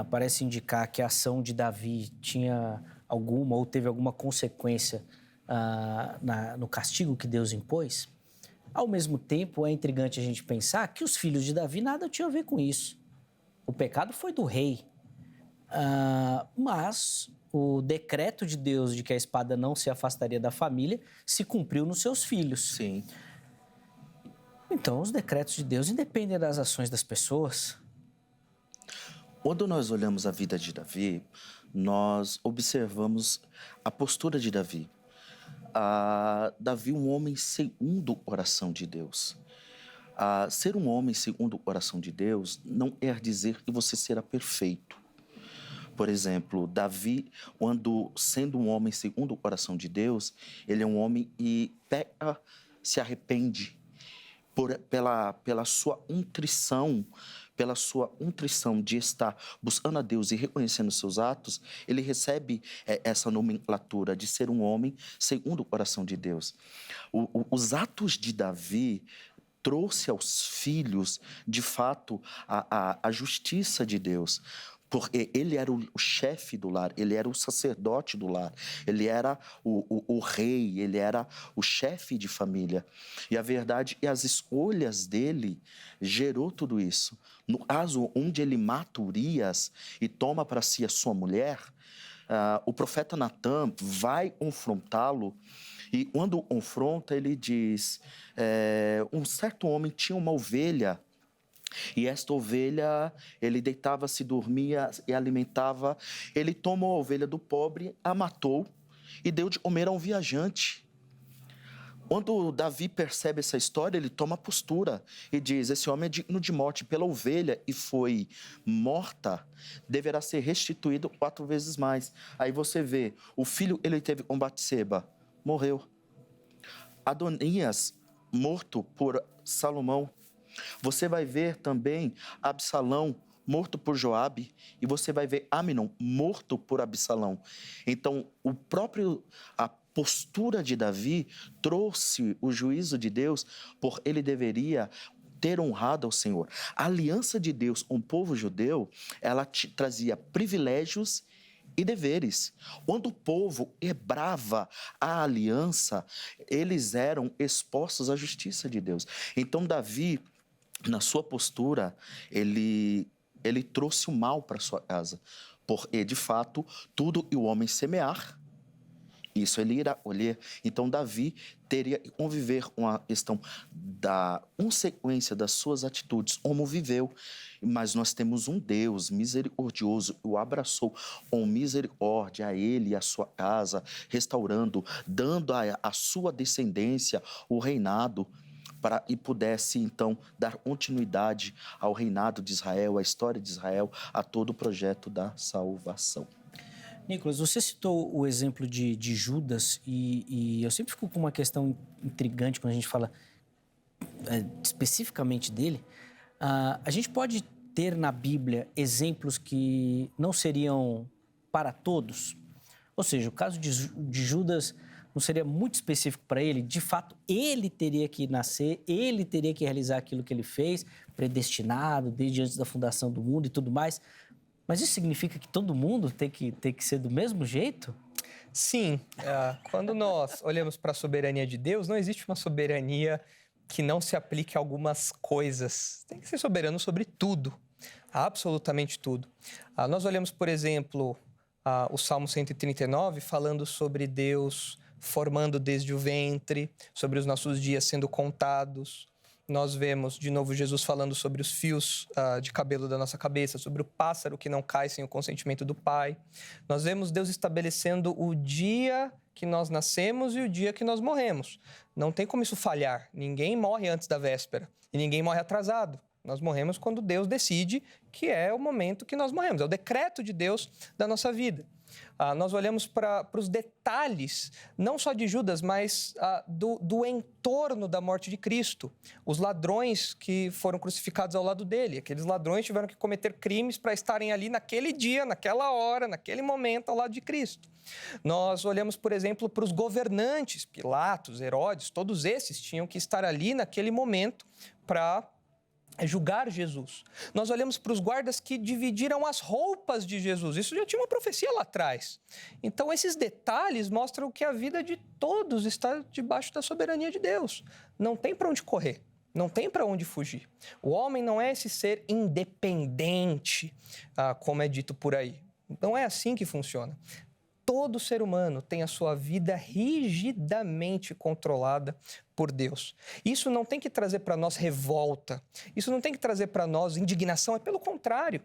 parece indicar que a ação de Davi tinha alguma ou teve alguma consequência no castigo que Deus impôs, ao mesmo tempo é intrigante a gente pensar que os filhos de Davi nada tinham a ver com isso. O pecado foi do rei, mas o decreto de Deus de que a espada não se afastaria da família se cumpriu nos seus filhos. Sim. Então, os decretos de Deus independem das ações das pessoas. Quando nós olhamos a vida de Davi, nós observamos a postura de Davi. Davi, um homem segundo o coração de Deus. Ser um homem segundo o coração de Deus não quer dizer que você será perfeito. Por exemplo, Davi, quando sendo um homem segundo o coração de Deus, ele é um homem que peca, se arrepende pela sua contrição, de estar buscando a Deus e reconhecendo seus atos, ele recebe essa nomenclatura de ser um homem segundo o coração de Deus. Os atos de Davi trouxe aos filhos, de fato, a justiça de Deus. Porque ele era o chefe do lar, ele era o sacerdote do lar, ele era o rei, ele era o chefe de família. E a verdade é que as escolhas dele gerou tudo isso. No caso onde ele mata Urias e toma para si a sua mulher, o profeta Natã vai confrontá-lo. E quando o confronta, ele diz, um certo homem tinha uma ovelha, e esta ovelha, ele deitava-se, dormia e alimentava. Ele tomou a ovelha do pobre, a matou e deu de comer a um viajante. Quando Davi percebe essa história, ele toma postura e diz, esse homem é digno de morte pela ovelha e foi morta, deverá ser restituído 4 vezes mais. Aí você vê, o filho ele teve com Batseba, morreu. Adonias, morto por Salomão. Você vai ver também Absalão morto por Joabe e você vai ver Amnon morto por Absalão. Então, a postura de Davi trouxe o juízo de Deus, por ele deveria ter honrado ao Senhor. A aliança de Deus com o povo judeu, ela trazia privilégios e deveres. Quando o povo quebrava a aliança, eles eram expostos à justiça de Deus. Então, Davi, na sua postura, ele trouxe o mal para sua casa. Porque, de fato, tudo que o homem semear, isso ele irá colher. Então, Davi teria que conviver com a questão da consequência das suas atitudes, como viveu. Mas nós temos um Deus misericordioso, que o abraçou com misericórdia a ele e a sua casa, restaurando, dando à sua descendência o reinado, para que pudesse, então, dar continuidade ao reinado de Israel, à história de Israel, a todo o projeto da salvação. Nicolas, você citou o exemplo de Judas e eu sempre fico com uma questão intrigante quando a gente fala especificamente dele. A gente pode ter na Bíblia exemplos que não seriam para todos? Ou seja, o caso de Judas não seria muito específico para ele? De fato, ele teria que nascer, ele teria que realizar aquilo que ele fez, predestinado, desde antes da fundação do mundo e tudo mais. Mas isso significa que todo mundo tem que ser do mesmo jeito? Sim, quando nós olhamos para a soberania de Deus, não existe uma soberania que não se aplique a algumas coisas. Tem que ser soberano sobre tudo, absolutamente tudo. Nós olhamos, por exemplo, o Salmo 139, falando sobre Deus formando desde o ventre, sobre os nossos dias sendo contados. Nós vemos, de novo, Jesus falando sobre os fios de cabelo da nossa cabeça, sobre o pássaro que não cai sem o consentimento do Pai. Nós vemos Deus estabelecendo o dia que nós nascemos e o dia que nós morremos. Não tem como isso falhar. Ninguém morre antes da véspera e ninguém morre atrasado. Nós morremos quando Deus decide que é o momento que nós morremos. É o decreto de Deus da nossa vida. Nós olhamos para os detalhes, não só de Judas, mas do entorno da morte de Cristo. Os ladrões que foram crucificados ao lado dele. Aqueles ladrões tiveram que cometer crimes para estarem ali naquele dia, naquela hora, naquele momento, ao lado de Cristo. Nós olhamos, por exemplo, para os governantes, Pilatos, Herodes, todos esses tinham que estar ali naquele momento para julgar Jesus. Nós olhamos para os guardas que dividiram as roupas de Jesus. Isso já tinha uma profecia lá atrás. Então, esses detalhes mostram que a vida de todos está debaixo da soberania de Deus. Não tem para onde correr. Não tem para onde fugir. O homem não é esse ser independente, como é dito por aí. Não é assim que funciona. Todo ser humano tem a sua vida rigidamente controlada por Deus. Isso não tem que trazer para nós revolta, isso não tem que trazer para nós indignação, é pelo contrário.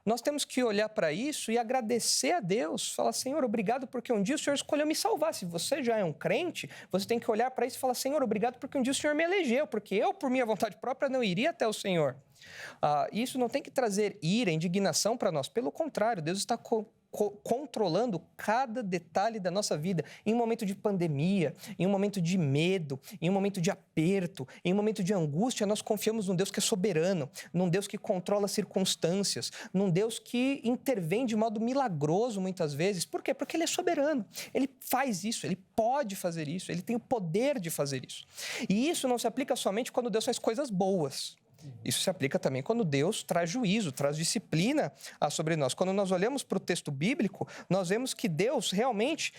Nós temos que olhar para isso e agradecer a Deus, falar, Senhor, obrigado porque um dia o Senhor escolheu me salvar. Se você já é um crente, você tem que olhar para isso e falar, Senhor, obrigado porque um dia o Senhor me elegeu, porque eu, por minha vontade própria, não iria até o Senhor. Isso não tem que trazer ira, indignação para nós, pelo contrário, Deus está controlando cada detalhe da nossa vida, em um momento de pandemia, em um momento de medo, em um momento de aperto, em um momento de angústia, nós confiamos num Deus que é soberano, num Deus que controla as circunstâncias, num Deus que intervém de modo milagroso muitas vezes. Por quê? Porque Ele é soberano, Ele faz isso, Ele pode fazer isso, Ele tem o poder de fazer isso. E isso não se aplica somente quando Deus faz coisas boas. Isso se aplica também quando Deus traz juízo, traz disciplina sobre nós. Quando nós olhamos para o texto bíblico, nós vemos que Deus realmente,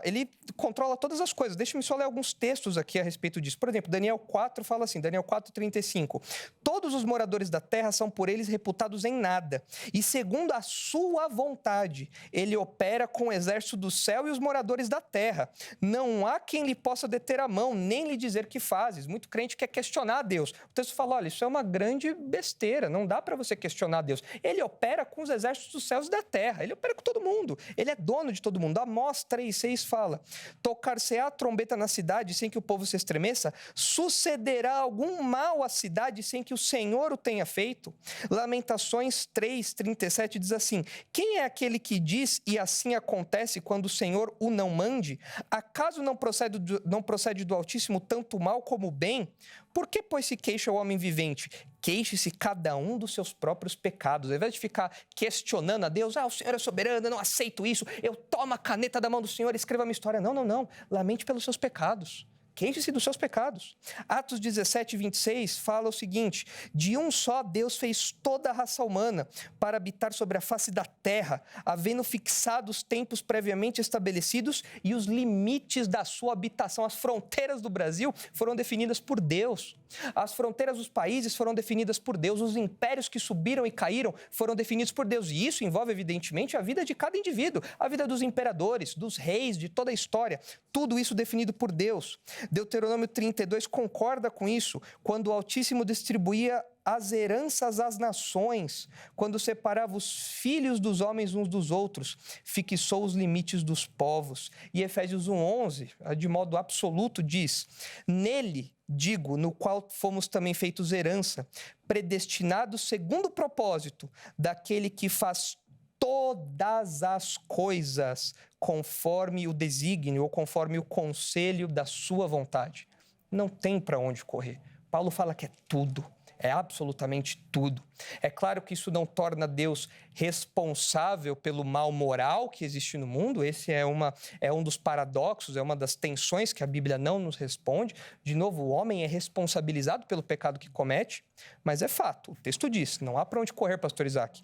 Ele controla todas as coisas. Deixa-me só ler alguns textos aqui a respeito disso. Por exemplo, Daniel 4 fala assim, Daniel 4:35. Todos os moradores da terra são por eles reputados em nada. E segundo a sua vontade, Ele opera com o exército do céu e os moradores da terra. Não há quem lhe possa deter a mão, nem lhe dizer que fazes. Muito crente quer questionar a Deus. O texto fala, olha, isso é uma grande besteira, não dá para você questionar Deus. Ele opera com os exércitos dos céus e da terra, Ele opera com todo mundo, Ele é dono de todo mundo. Amós 3:6 fala, tocar-se-á a trombeta na cidade sem que o povo se estremeça, sucederá algum mal à cidade sem que o Senhor o tenha feito. Lamentações 3:37 diz assim, quem é aquele que diz e assim acontece quando o Senhor o não mande? Acaso não procede do Altíssimo tanto mal como o bem? Por que, pois, se queixa o homem vivente? Queixe-se cada um dos seus próprios pecados. Ao invés de ficar questionando a Deus, o Senhor é soberano, eu não aceito isso, eu tomo a caneta da mão do Senhor e escrevo a minha história. Não. Lamente pelos seus pecados. Queixe-se dos seus pecados. Atos 17:26 fala o seguinte, de um só Deus fez toda a raça humana para habitar sobre a face da terra, havendo fixado os tempos previamente estabelecidos e os limites da sua habitação. As fronteiras do Brasil foram definidas por Deus. As fronteiras dos países foram definidas por Deus. Os impérios que subiram e caíram foram definidos por Deus. E isso envolve, evidentemente, a vida de cada indivíduo, a vida dos imperadores, dos reis, de toda a história. Tudo isso definido por Deus. Deuteronômio 32 concorda com isso, quando o Altíssimo distribuía as heranças às nações, quando separava os filhos dos homens uns dos outros, fixou os limites dos povos. E Efésios 1:11, de modo absoluto, diz, nele, digo, no qual fomos também feitos herança, predestinados segundo o propósito daquele que faz todas as coisas conforme o desígnio ou conforme o conselho da sua vontade. Não tem para onde correr. Paulo fala que é tudo. É absolutamente tudo. É claro que isso não torna Deus responsável pelo mal moral que existe no mundo. Esse é um dos paradoxos, é uma das tensões que a Bíblia não nos responde. De novo, o homem é responsabilizado pelo pecado que comete, mas é fato. O texto diz, não há para onde correr, pastor Isaac.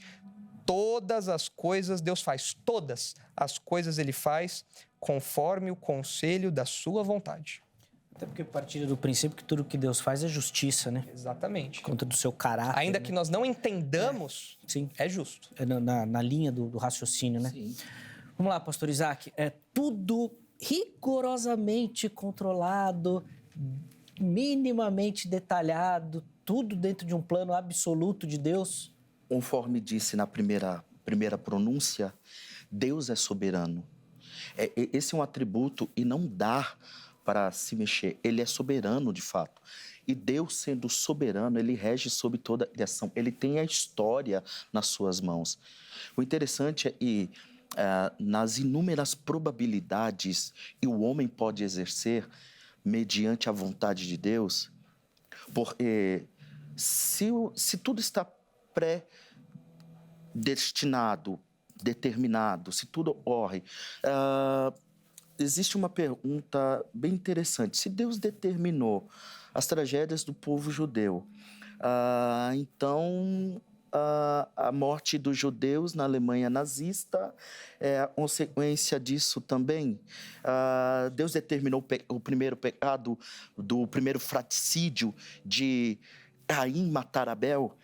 todas as coisas Deus faz. Todas as coisas Ele faz conforme o conselho da sua vontade. Até porque partilha do princípio que tudo que Deus faz é justiça, né? Exatamente. Conta do seu caráter. Ainda que nós não entendamos, Sim. é justo. É na linha do raciocínio, né? Sim. Vamos lá, pastor Isaac. É tudo rigorosamente controlado, minimamente detalhado, tudo dentro de um plano absoluto de Deus. Conforme disse na primeira pronúncia, Deus é soberano. Esse é um atributo e não dá para se mexer. Ele é soberano, de fato. E Deus, sendo soberano, ele rege sobre toda a criação. Ele tem a história nas suas mãos. O interessante é que nas inúmeras probabilidades que o homem pode exercer mediante a vontade de Deus, porque se tudo está predestinado, determinado, se tudo ocorre, existe uma pergunta bem interessante. Se Deus determinou as tragédias do povo judeu, então a morte dos judeus na Alemanha nazista é a consequência disso também. Deus determinou o primeiro pecado do primeiro fratricídio de Caim matar Abel.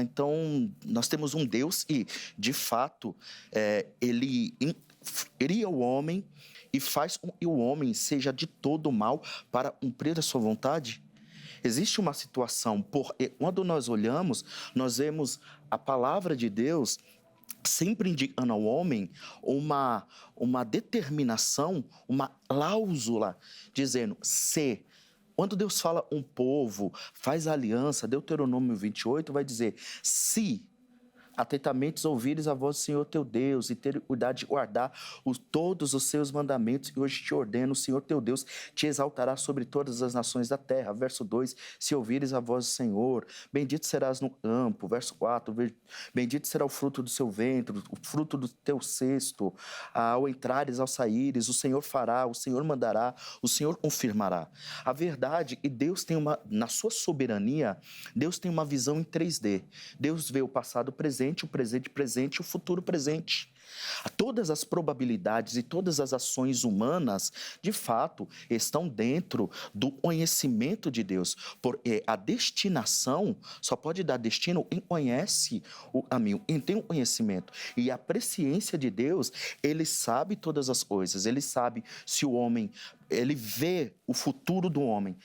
Então, nós temos um Deus e, de fato, ele cria o homem e faz com que o homem seja de todo mal para cumprir a sua vontade. Existe uma situação, porque quando nós olhamos, nós vemos a palavra de Deus sempre indicando ao homem uma determinação, uma cláusula, dizendo se. Quando Deus fala um povo, faz aliança, Deuteronômio 28 vai dizer, se atentamente ouvires a voz do Senhor teu Deus e ter cuidado de guardar todos os seus mandamentos que hoje te ordeno, o Senhor teu Deus te exaltará sobre todas as nações da terra. Verso 2, se ouvires a voz do Senhor, bendito serás no campo. Verso 4, bendito será o fruto do seu ventre, o fruto do teu cesto, ao entrares, ao saíres, o Senhor fará, o Senhor mandará, o Senhor confirmará. A verdade é que Deus tem na sua soberania, Deus tem uma visão em 3D. Deus vê o passado presente, o presente presente e o futuro presente. Todas as probabilidades e todas as ações humanas, de fato, estão dentro do conhecimento de Deus. Porque a destinação só pode dar destino quem conhece o caminho, quem tem o conhecimento. E a presciência de Deus, ele sabe todas as coisas. Ele sabe se o homem, ele vê o futuro do homem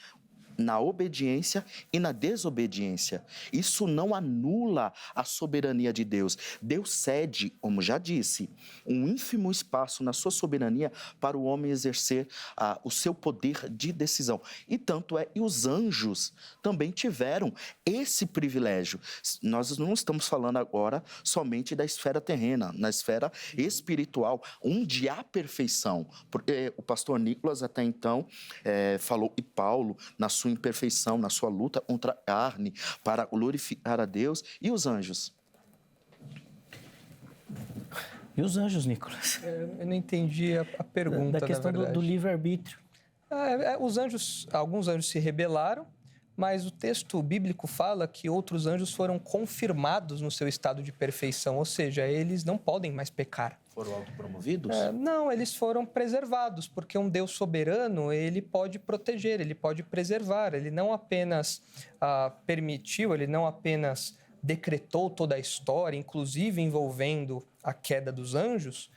na obediência e na desobediência. Isso não anula a soberania de Deus. Deus cede, como já disse, um ínfimo espaço na sua soberania para o homem exercer o seu poder de decisão. E tanto é que os anjos também tiveram esse privilégio. Nós não estamos falando agora somente da esfera terrena, na esfera espiritual, onde há perfeição. Porque o pastor Nicolas até então falou que Paulo, na sua imperfeição, na sua luta contra a carne, para glorificar a Deus, e os anjos? E os anjos, Nicolas? Eu não entendi a pergunta, da questão do livre-arbítrio. Alguns anjos se rebelaram, mas o texto bíblico fala que outros anjos foram confirmados no seu estado de perfeição, ou seja, eles não podem mais pecar. Foram autopromovidos? Não, eles foram preservados, porque um Deus soberano, ele pode proteger, ele pode preservar, ele não apenas permitiu, ele não apenas decretou toda a história, inclusive envolvendo a queda dos anjos,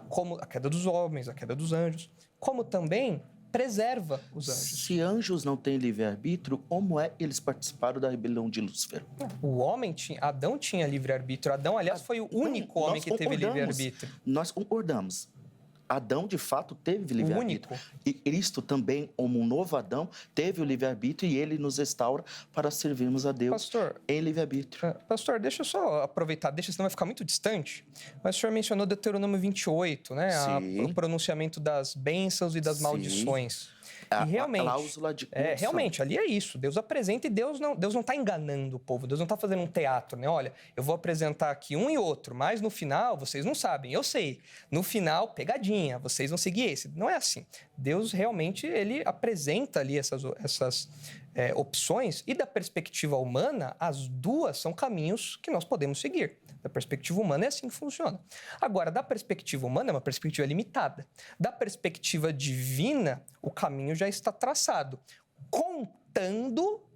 como a queda dos homens, a queda dos anjos, como também preserva os anjos. Se anjos não têm livre-arbítrio, como é que eles participaram da rebelião de Lúcifer? Adão tinha livre-arbítrio. Adão, aliás, foi o único homem que teve livre-arbítrio. Nós concordamos. Adão, de fato, teve livre-arbítrio. E Cristo também, como um novo Adão, teve o livre-arbítrio e ele nos restaura para servirmos a Deus em livre-arbítrio. Pastor, deixa eu só aproveitar, senão vai ficar muito distante. Mas o senhor mencionou Deuteronômio 28, né? O pronunciamento das bênçãos e das maldições. E realmente, a cláusula de condição. Realmente, ali é isso. Deus apresenta e Deus não está enganando o povo. Deus não está fazendo um teatro, né? Olha, eu vou apresentar aqui um e outro, mas no final, vocês não sabem. Eu sei. No final, pegadinha. Vocês vão seguir esse. Não é assim. Deus realmente, ele apresenta ali opções, e da perspectiva humana, as duas são caminhos que nós podemos seguir. Da perspectiva humana é assim que funciona. Agora, da perspectiva humana é uma perspectiva limitada. Da perspectiva divina, o caminho já está traçado.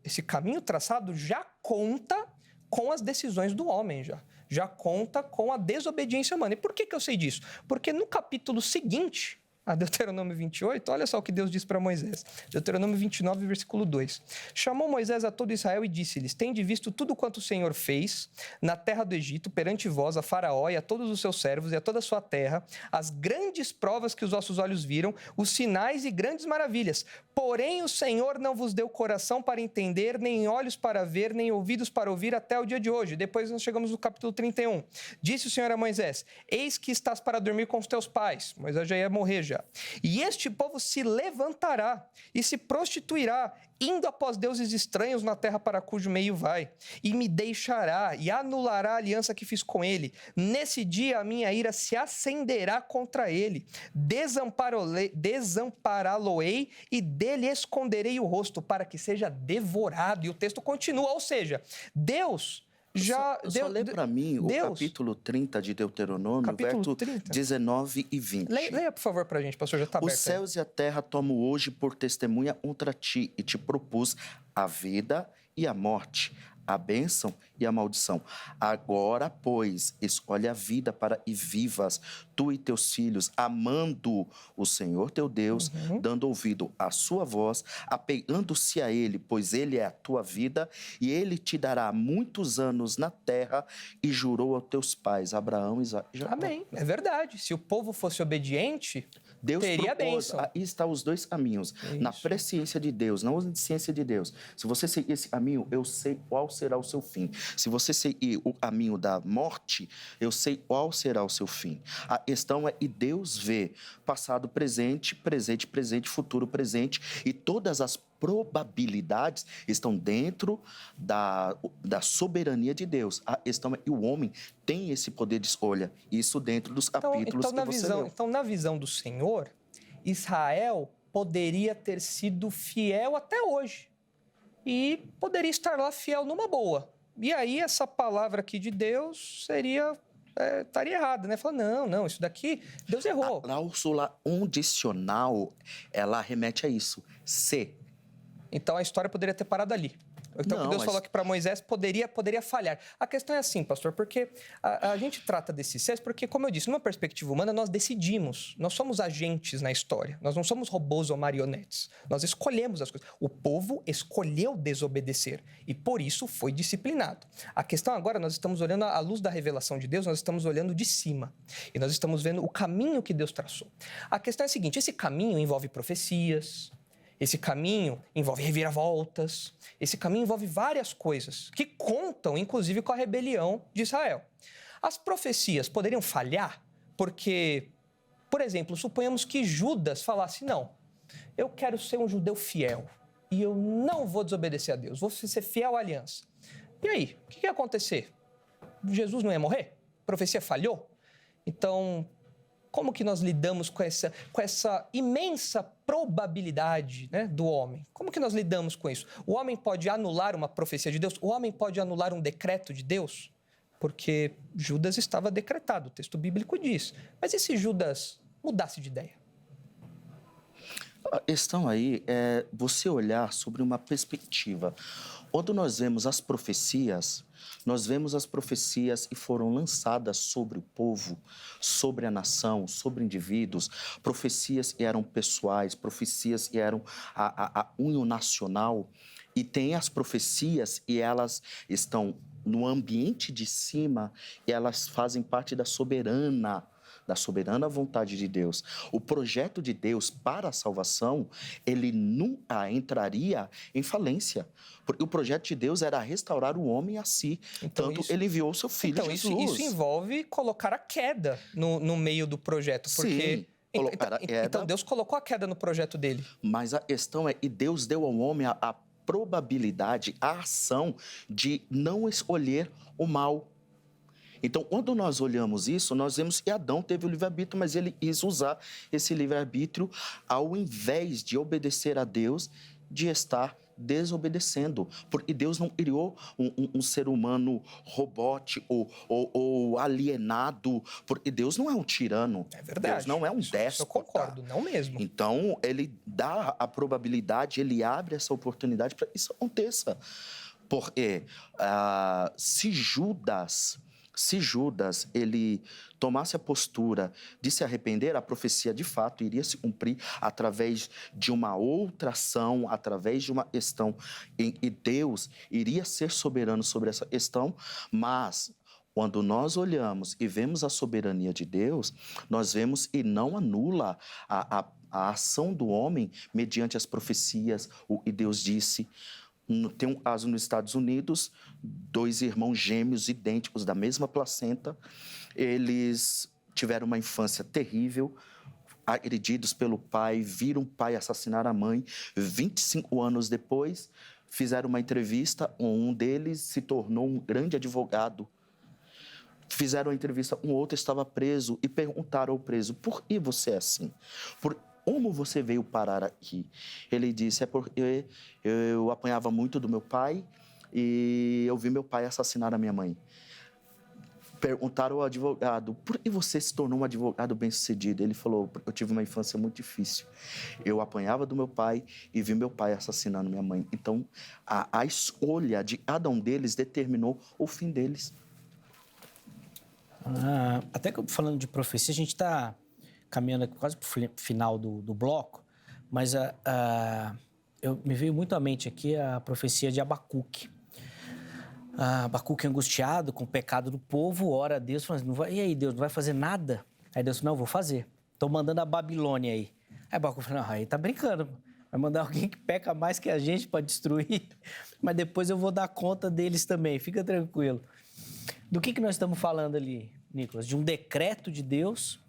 Esse caminho traçado já conta com as decisões do homem, já conta com a desobediência humana. E por que eu sei disso? Porque no capítulo seguinte, a Deuteronômio 28, olha só o que Deus diz para Moisés. Deuteronômio 29, versículo 2. Chamou Moisés a todo Israel e disse-lhes: Tende visto tudo quanto o Senhor fez na terra do Egito, perante vós, a Faraó e a todos os seus servos e a toda a sua terra, as grandes provas que os vossos olhos viram, os sinais e grandes maravilhas. Porém, o Senhor não vos deu coração para entender, nem olhos para ver, nem ouvidos para ouvir até o dia de hoje. Depois nós chegamos no capítulo 31. Disse o Senhor a Moisés: Eis que estás para dormir com os teus pais. Moisés já ia morrer já. E este povo se levantará e se prostituirá, indo após deuses estranhos na terra para cujo meio vai, e me deixará e anulará a aliança que fiz com ele. Nesse dia a minha ira se acenderá contra ele, desampará-lo-ei e dele esconderei o rosto para que seja devorado. E o texto continua, ou seja, Deus... Só lê para mim o capítulo 30 de Deuteronômio, verso 19 e 20. Leia, por favor, para a gente, pastor, já está aberto. Os céus e a terra tomo hoje por testemunha contra ti, e te propus a vida e a morte, a bênção e a maldição. Agora, pois, escolhe a vida para e vivas, tu e teus filhos, amando o Senhor teu Deus, dando ouvido à sua voz, apegando-se a Ele, pois Ele é a tua vida, e Ele te dará muitos anos na terra, e jurou aos teus pais, Abraão, Isaque e Jacó. Amém, é verdade. Se o povo fosse obediente, Deus teria propôs, bênção. aí estão os dois caminhos, na presciência de Deus, na onisciência de Deus. Se você seguir esse caminho, eu sei qual será o seu fim. Se você seguir o caminho da morte, eu sei qual será o seu fim. A questão é, e Deus vê passado, presente, futuro, presente, e todas as probabilidades estão dentro da soberania de Deus. A questão é, e o homem tem esse poder de escolha, isso dentro dos capítulos que você leu. Então, na visão do Senhor, Israel poderia ter sido fiel até hoje e poderia estar lá fiel numa boa. E aí essa palavra aqui de Deus estaria errada, né? Fala, não, isso daqui, Deus errou. A cláusula condicional, ela remete a isso. Se. Então a história poderia ter parado ali. Então, o que Deus falou aqui para Moisés poderia falhar. A questão é assim, pastor, porque a gente trata desses céus, porque, como eu disse, numa perspectiva humana, nós decidimos. Nós somos agentes na história. Nós não somos robôs ou marionetes. Nós escolhemos as coisas. O povo escolheu desobedecer e, por isso, foi disciplinado. A questão agora, nós estamos olhando à luz da revelação de Deus, nós estamos olhando de cima. E nós estamos vendo o caminho que Deus traçou. A questão é a seguinte, esse caminho envolve profecias, esse caminho envolve reviravoltas, esse caminho envolve várias coisas que contam, inclusive, com a rebelião de Israel. As profecias poderiam falhar porque, por exemplo, suponhamos que Judas falasse, não, eu quero ser um judeu fiel e eu não vou desobedecer a Deus, vou ser fiel à aliança. E aí, o que ia acontecer? Jesus não ia morrer? A profecia falhou? Então, como que nós lidamos com essa imensa probabilidade, né, do homem? Como que nós lidamos com isso? O homem pode anular uma profecia de Deus? O homem pode anular um decreto de Deus? Porque Judas estava decretado, o texto bíblico diz. Mas e se Judas mudasse de ideia? A questão aí é você olhar sobre uma perspectiva. Quando nós vemos as profecias que foram lançadas sobre o povo, sobre a nação, sobre indivíduos, profecias que eram pessoais, profecias que eram a unhão nacional, e tem as profecias e elas estão no ambiente de cima e elas fazem parte da soberana vontade de Deus. O projeto de Deus para a salvação, ele nunca entraria em falência, porque o projeto de Deus era restaurar o homem a si. Então, ele enviou o seu filho Jesus. Então, isso envolve colocar a queda no meio do projeto, porque... Sim. Colocar a queda. Então, Deus colocou a queda no projeto dele. Mas a questão é, e Deus deu ao homem a probabilidade, a ação de não escolher o mal. Então, quando nós olhamos isso, nós vemos que Adão teve o livre-arbítrio, mas ele quis usar esse livre-arbítrio ao invés de obedecer a Deus, de estar desobedecendo. Porque Deus não criou um ser humano robótico ou alienado, porque Deus não é um tirano. É verdade. Deus não é um déspota. Eu concordo, não mesmo. Então, ele dá a probabilidade, ele abre essa oportunidade para que isso aconteça. Porque se Judas ele tomasse a postura de se arrepender, a profecia de fato iria se cumprir através de uma outra ação, através de uma questão em que Deus iria ser soberano sobre essa questão, mas quando nós olhamos e vemos a soberania de Deus, nós vemos e não anula a ação do homem mediante as profecias, o que Deus disse. Tem um caso nos Estados Unidos, 2 irmãos gêmeos idênticos da mesma placenta. Eles tiveram uma infância terrível, agredidos pelo pai, viram o pai assassinar a mãe. 25 anos depois, fizeram uma entrevista, um deles se tornou um grande advogado. Fizeram a entrevista, um outro estava preso e perguntaram ao preso, por que você é assim? Como você veio parar aqui? Ele disse, é porque eu apanhava muito do meu pai e eu vi meu pai assassinar a minha mãe. Perguntaram ao advogado, por que você se tornou um advogado bem-sucedido? Ele falou, eu tive uma infância muito difícil. Eu apanhava do meu pai e vi meu pai assassinando minha mãe. Então, a escolha de cada um deles determinou o fim deles. Até que falando de profecia, a gente está caminhando aqui quase para o final do bloco, mas me veio muito à mente aqui a profecia de Abacuque. Abacuque angustiado com o pecado do povo, ora a Deus, falando, e aí Deus, não vai fazer nada? Aí Deus falou, não, vou fazer. Estou mandando a Babilônia aí. Aí Abacuque falou, não, aí tá brincando, vai mandar alguém que peca mais que a gente para destruir, mas depois eu vou dar conta deles também, fica tranquilo. Do que nós estamos falando ali, Nicolas? De um decreto de Deus?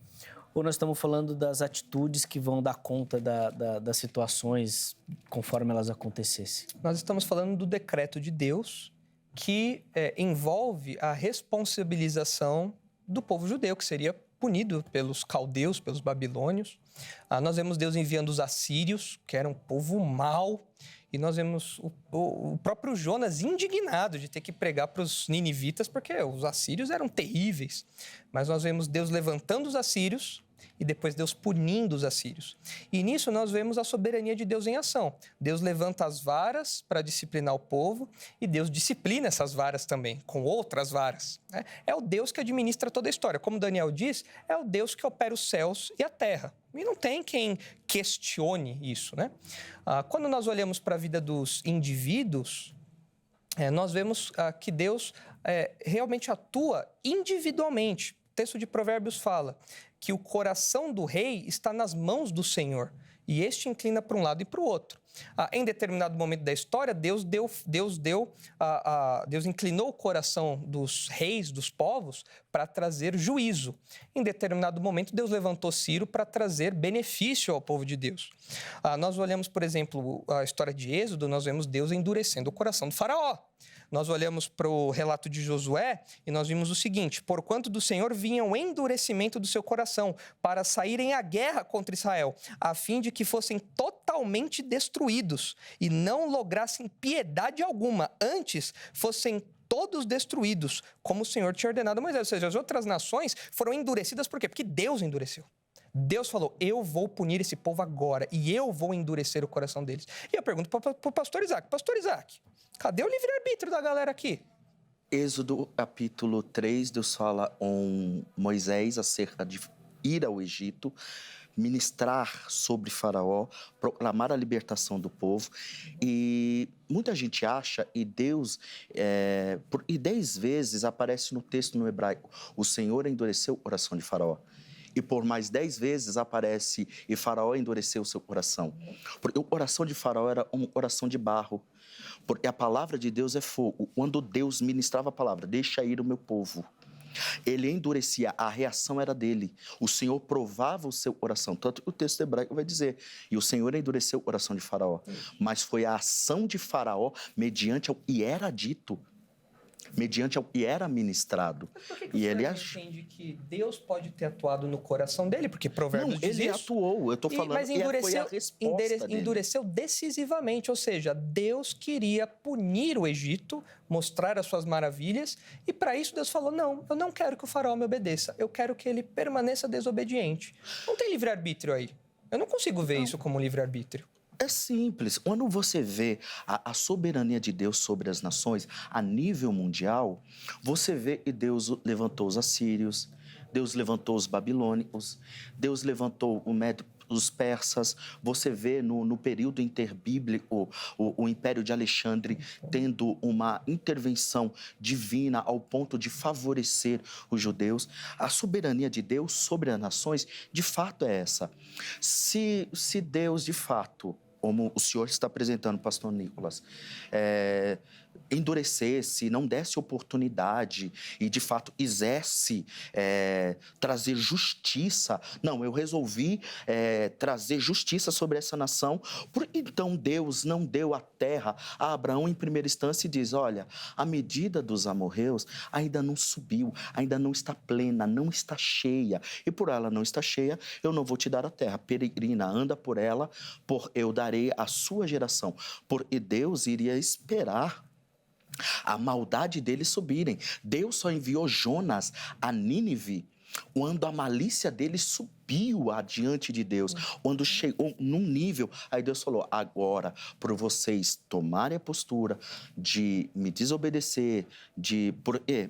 Ou nós estamos falando das atitudes que vão dar conta das situações conforme elas acontecessem? Nós estamos falando do decreto de Deus que envolve a responsabilização do povo judeu, que seria punido pelos caldeus, pelos babilônios. Nós vemos Deus enviando os assírios, que era um povo mau, e nós vemos o próprio Jonas indignado de ter que pregar para os ninivitas, porque os assírios eram terríveis. Mas nós vemos Deus levantando os assírios e depois Deus punindo os assírios. E nisso nós vemos a soberania de Deus em ação. Deus levanta as varas para disciplinar o povo e Deus disciplina essas varas também, com outras varas. É o Deus que administra toda a história. Como Daniel diz, é o Deus que opera os céus e a terra. E não tem quem questione isso, né? Quando nós olhamos para a vida dos indivíduos, nós vemos que Deus realmente atua individualmente. O texto de Provérbios fala que o coração do rei está nas mãos do Senhor, e este inclina para um lado e para o outro. Em determinado momento da história, Deus inclinou o coração dos reis, dos povos, para trazer juízo. Em determinado momento, Deus levantou Ciro para trazer benefício ao povo de Deus. Nós olhamos, por exemplo, a história de Êxodo, nós vemos Deus endurecendo o coração do faraó. Nós olhamos para o relato de Josué e nós vimos o seguinte: porquanto do Senhor vinha o endurecimento do seu coração para saírem à guerra contra Israel, a fim de que fossem totalmente destruídos e não lograssem piedade alguma, antes fossem todos destruídos, como o Senhor tinha ordenado a Moisés. Ou seja, as outras nações foram endurecidas por quê? Porque Deus endureceu. Deus falou, eu vou punir esse povo agora e eu vou endurecer o coração deles. E eu pergunto para o pastor Isaac, cadê o livre-arbítrio da galera aqui? Êxodo capítulo 3, Deus fala com Moisés acerca de ir ao Egito, ministrar sobre Faraó, proclamar a libertação do povo. E muita gente acha, e Deus, e 10 vezes aparece no texto no hebraico, o Senhor endureceu o coração de Faraó. E por mais 10 vezes aparece, e Faraó endureceu o seu coração. Porque o coração de Faraó era um coração de barro. Porque a palavra de Deus é fogo. Quando Deus ministrava a palavra, deixa ir o meu povo, ele endurecia, a reação era dele. O Senhor provava o seu coração. Tanto que o texto hebraico vai dizer, e o Senhor endureceu o coração de Faraó. Mas foi a ação de Faraó mediante o que era dito. mediante ao que era ministrado. Mas por que E o ele senhor não entende que Deus pode ter atuado no coração dele? Porque Provérbios Não, diz ele isso. atuou, eu estou falando, Mas foi a endureceu, resposta dele. endureceu decisivamente, ou seja, Deus queria punir o Egito, mostrar as suas maravilhas, e para isso Deus falou, não, eu não quero que o faraó me obedeça, eu quero que ele permaneça desobediente. Não tem livre-arbítrio aí. Eu não consigo ver isso como livre-arbítrio. É simples. Quando você vê a soberania de Deus sobre as nações, a nível mundial, você vê que Deus levantou os assírios, Deus levantou os babilônicos, Deus levantou os persas. Você vê no período interbíblico o Império de Alexandre tendo uma intervenção divina ao ponto de favorecer os judeus. A soberania de Deus sobre as nações, de fato, é essa. Se Deus, de fato, como o senhor está apresentando, pastor Nicolas, endurecesse, não desse oportunidade e, de fato, quisesse trazer justiça. Não, eu resolvi trazer justiça sobre essa nação. Então, Deus não deu a terra a Abraão em primeira instância e diz, olha, a medida dos amorreus ainda não subiu, ainda não está plena, não está cheia. E por ela não estar cheia, eu não vou te dar a terra. Peregrina, anda por ela, por eu darei à sua geração. Porque Deus iria esperar a maldade deles subirem. Deus só enviou Jonas a Nínive quando a malícia deles subiu adiante de Deus, quando chegou num nível, aí Deus falou, agora, por vocês tomarem a postura de me desobedecer,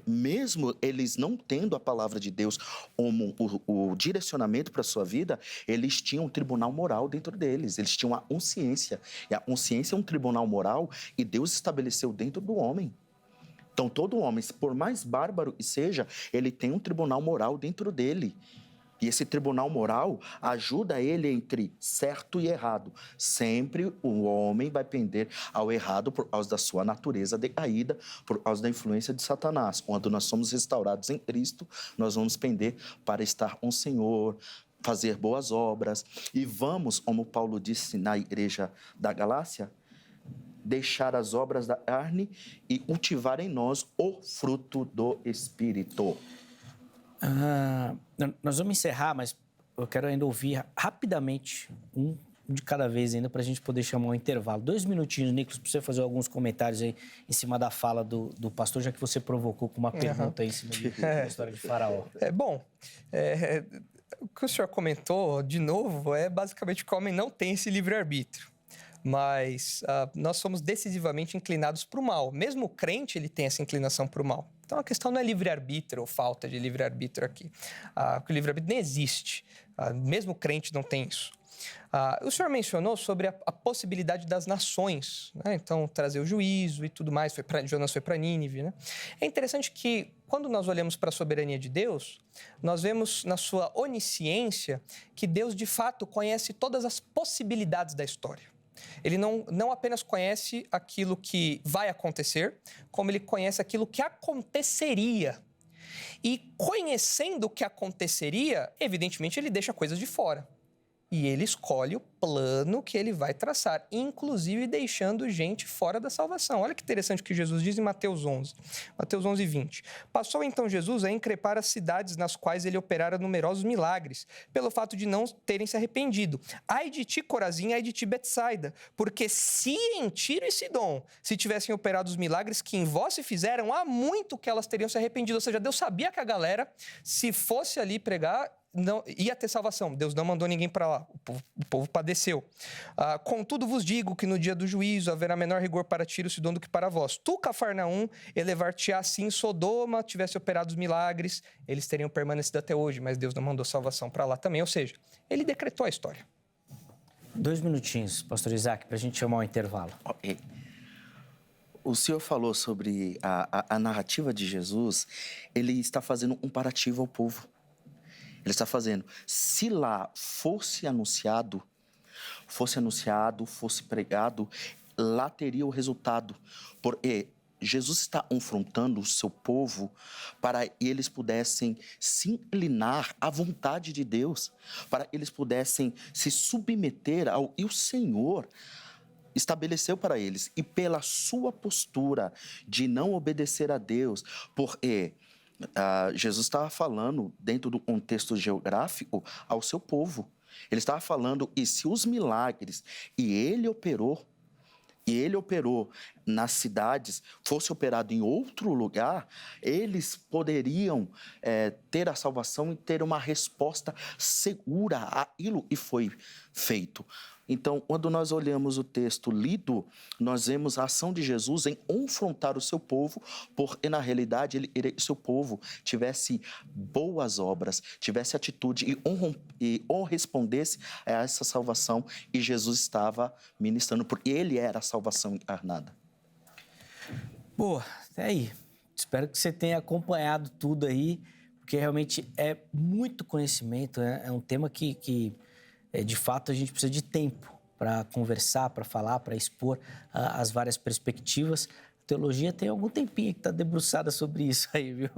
mesmo eles não tendo a palavra de Deus como o direcionamento para a sua vida, eles tinham um tribunal moral dentro deles, eles tinham a consciência, e a consciência é um tribunal moral e Deus estabeleceu dentro do homem. Então, todo homem, por mais bárbaro que seja, ele tem um tribunal moral dentro dele. E esse tribunal moral ajuda ele entre certo e errado. Sempre o homem vai pender ao errado por causa da sua natureza decaída, por causa da influência de Satanás. Quando nós somos restaurados em Cristo, nós vamos pender para estar com o Senhor, fazer boas obras. E vamos, como Paulo disse na igreja da Galácia, deixar as obras da carne e cultivar em nós o fruto do Espírito. Nós vamos encerrar, mas eu quero ainda ouvir rapidamente um de cada vez ainda para a gente poder chamar um intervalo. 2 minutinhos, Nicolas, para você fazer alguns comentários aí em cima da fala do pastor, já que você provocou com uma pergunta aí em cima da história de Faraó. O que o senhor comentou, de novo, é basicamente que o homem não tem esse livre-arbítrio. Mas nós somos decisivamente inclinados para o mal. Mesmo o crente, ele tem essa inclinação para o mal. Então, a questão não é livre-arbítrio ou falta de livre-arbítrio aqui. Porque o livre-arbítrio nem existe. Mesmo o crente não tem isso. O senhor mencionou sobre a possibilidade das nações, né? Então, trazer o juízo e tudo mais. Jonas foi para Nínive, né? É interessante que, quando nós olhamos para a soberania de Deus, nós vemos na sua onisciência que Deus, de fato, conhece todas as possibilidades da história. Ele não apenas conhece aquilo que vai acontecer, como ele conhece aquilo que aconteceria. E conhecendo o que aconteceria, evidentemente ele deixa coisas de fora. E ele escolhe o plano que ele vai traçar, inclusive deixando gente fora da salvação. Olha que interessante o que Jesus diz em Mateus 11. Mateus 11, 20. Passou então Jesus a increpar as cidades nas quais ele operara numerosos milagres, pelo fato de não terem se arrependido. Ai de ti, Corazim, ai de ti, Betsaida, porque se em Tiro e Sidom se tivessem operado os milagres que em vós se fizeram, há muito que elas teriam se arrependido. Ou seja, Deus sabia que a galera, se fosse ali pregar, não ia ter salvação. Deus não mandou ninguém para lá. O povo padeceu. Contudo vos digo que no dia do juízo haverá menor rigor para Tiro e Sidom do que para vós. Tu, Cafarnaum, elevar-te-á assim Sodoma tivesse operado os milagres, eles teriam permanecido até hoje, mas Deus não mandou salvação para lá também. Ou seja, ele decretou a história. 2 minutinhos, pastor Isaac, para a gente chamar um intervalo. Ok. O senhor falou sobre a narrativa de Jesus, ele está fazendo um comparativo ao povo. Ele está fazendo, se lá fosse anunciado, fosse pregado, lá teria o resultado. Porque Jesus está confrontando o seu povo para que eles pudessem se inclinar à vontade de Deus, para que eles pudessem se submeter ao que o Senhor estabeleceu para eles. E pela sua postura de não obedecer a Deus, porque Jesus estava falando, dentro do contexto geográfico, ao seu povo. Ele estava falando, e se os milagres, e ele operou nas cidades, fosse operado em outro lugar, eles poderiam ter a salvação e ter uma resposta segura àquilo que foi feito. Então, quando nós olhamos o texto lido, nós vemos a ação de Jesus em confrontar o seu povo, porque na realidade ele queria que o seu povo tivesse boas obras, tivesse atitude e respondesse a essa salvação, e Jesus estava ministrando, porque ele era a salvação encarnada. Boa, até aí. Espero que você tenha acompanhado tudo aí, porque realmente é muito conhecimento, né? É um tema que de fato, a gente precisa de tempo para conversar, para falar, para expor as várias perspectivas. A teologia tem algum tempinho que está debruçada sobre isso aí, viu?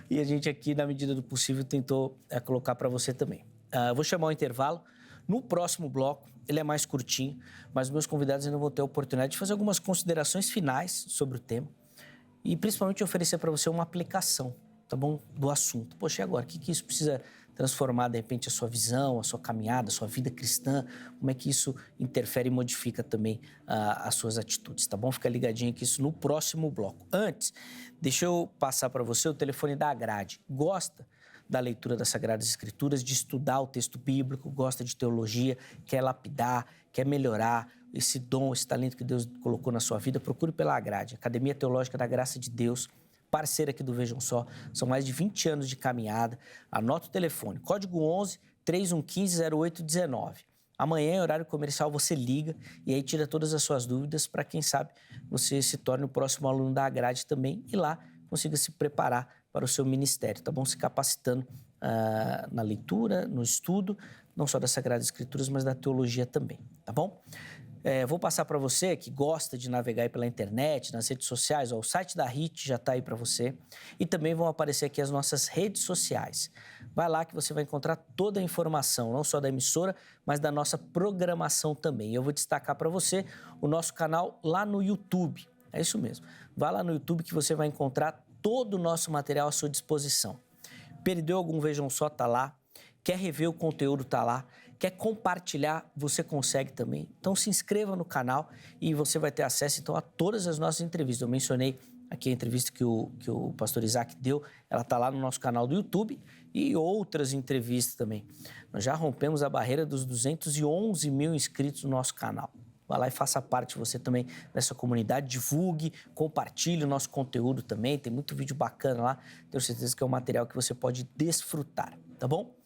E a gente aqui, na medida do possível, tentou colocar para você também. Eu vou chamar o intervalo. No próximo bloco, ele é mais curtinho, mas meus convidados ainda vão ter a oportunidade de fazer algumas considerações finais sobre o tema e principalmente oferecer para você uma aplicação, tá bom? Do assunto. Poxa, e agora? O que isso precisa transformar, de repente, a sua visão, a sua caminhada, a sua vida cristã? Como é que isso interfere e modifica também as suas atitudes, tá bom? Fica ligadinho aqui isso no próximo bloco. Antes, deixa eu passar para você o telefone da Agrade. Gosta da leitura das Sagradas Escrituras, de estudar o texto bíblico, gosta de teologia, quer lapidar, quer melhorar esse dom, esse talento que Deus colocou na sua vida? Procure pela Agrade, Academia Teológica da Graça de Deus, parceira aqui do Vejam Só. São mais de 20 anos de caminhada. Anota o telefone, código 11-3115-0819. Amanhã, em horário comercial, você liga e aí tira todas as suas dúvidas para, quem sabe, você se torne o próximo aluno da Agrade também e lá consiga se preparar para o seu ministério, tá bom? Se capacitando na leitura, no estudo, não só das Sagradas Escrituras, mas da teologia também, tá bom? Vou passar para você que gosta de navegar aí pela internet, nas redes sociais, o site da HIT já está aí para você. E também vão aparecer aqui as nossas redes sociais. Vai lá que você vai encontrar toda a informação, não só da emissora, mas da nossa programação também. E eu vou destacar para você o nosso canal lá no YouTube. É isso mesmo. Vai lá no YouTube que você vai encontrar todo o nosso material à sua disposição. Perdeu algum Vejam Só, tá lá. Quer rever o conteúdo, tá lá. Quer compartilhar, você consegue também. Então se inscreva no canal e você vai ter acesso então a todas as nossas entrevistas. Eu mencionei aqui a entrevista que o pastor Isaac deu, ela está lá no nosso canal do YouTube e outras entrevistas também. Nós já rompemos a barreira dos 211 mil inscritos no nosso canal. Vá lá e faça parte você também dessa comunidade, divulgue, compartilhe o nosso conteúdo também, tem muito vídeo bacana lá, tenho certeza que é um material que você pode desfrutar, tá bom?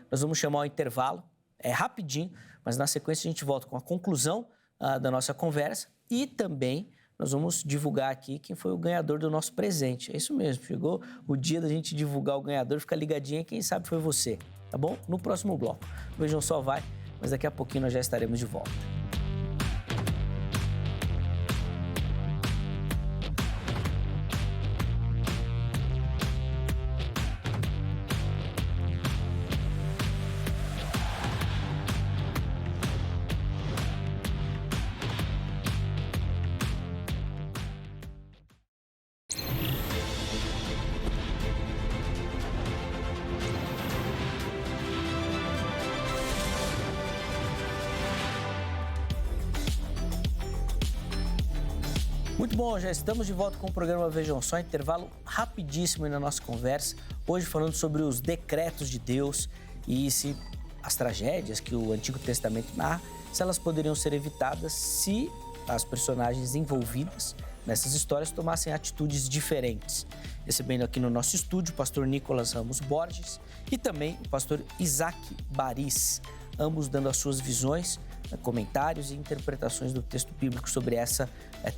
Nós vamos chamar o intervalo, é rapidinho, mas na sequência a gente volta com a conclusão da nossa conversa e também nós vamos divulgar aqui quem foi o ganhador do nosso presente. É isso mesmo, chegou o dia da gente divulgar o ganhador, fica ligadinho, quem sabe foi você, tá bom? No próximo bloco. Vejam Só vai, mas daqui a pouquinho nós já estaremos de volta. Muito bom, já estamos de volta com o programa Vejam Só, intervalo rapidíssimo aí na nossa conversa. Hoje falando sobre os decretos de Deus e se as tragédias que o Antigo Testamento narra, se elas poderiam ser evitadas se as personagens envolvidas nessas histórias tomassem atitudes diferentes. Recebendo aqui no nosso estúdio o pastor Nicolas Ramos Borges e também o pastor Isaac Baris, ambos dando as suas visões, comentários e interpretações do texto bíblico sobre essa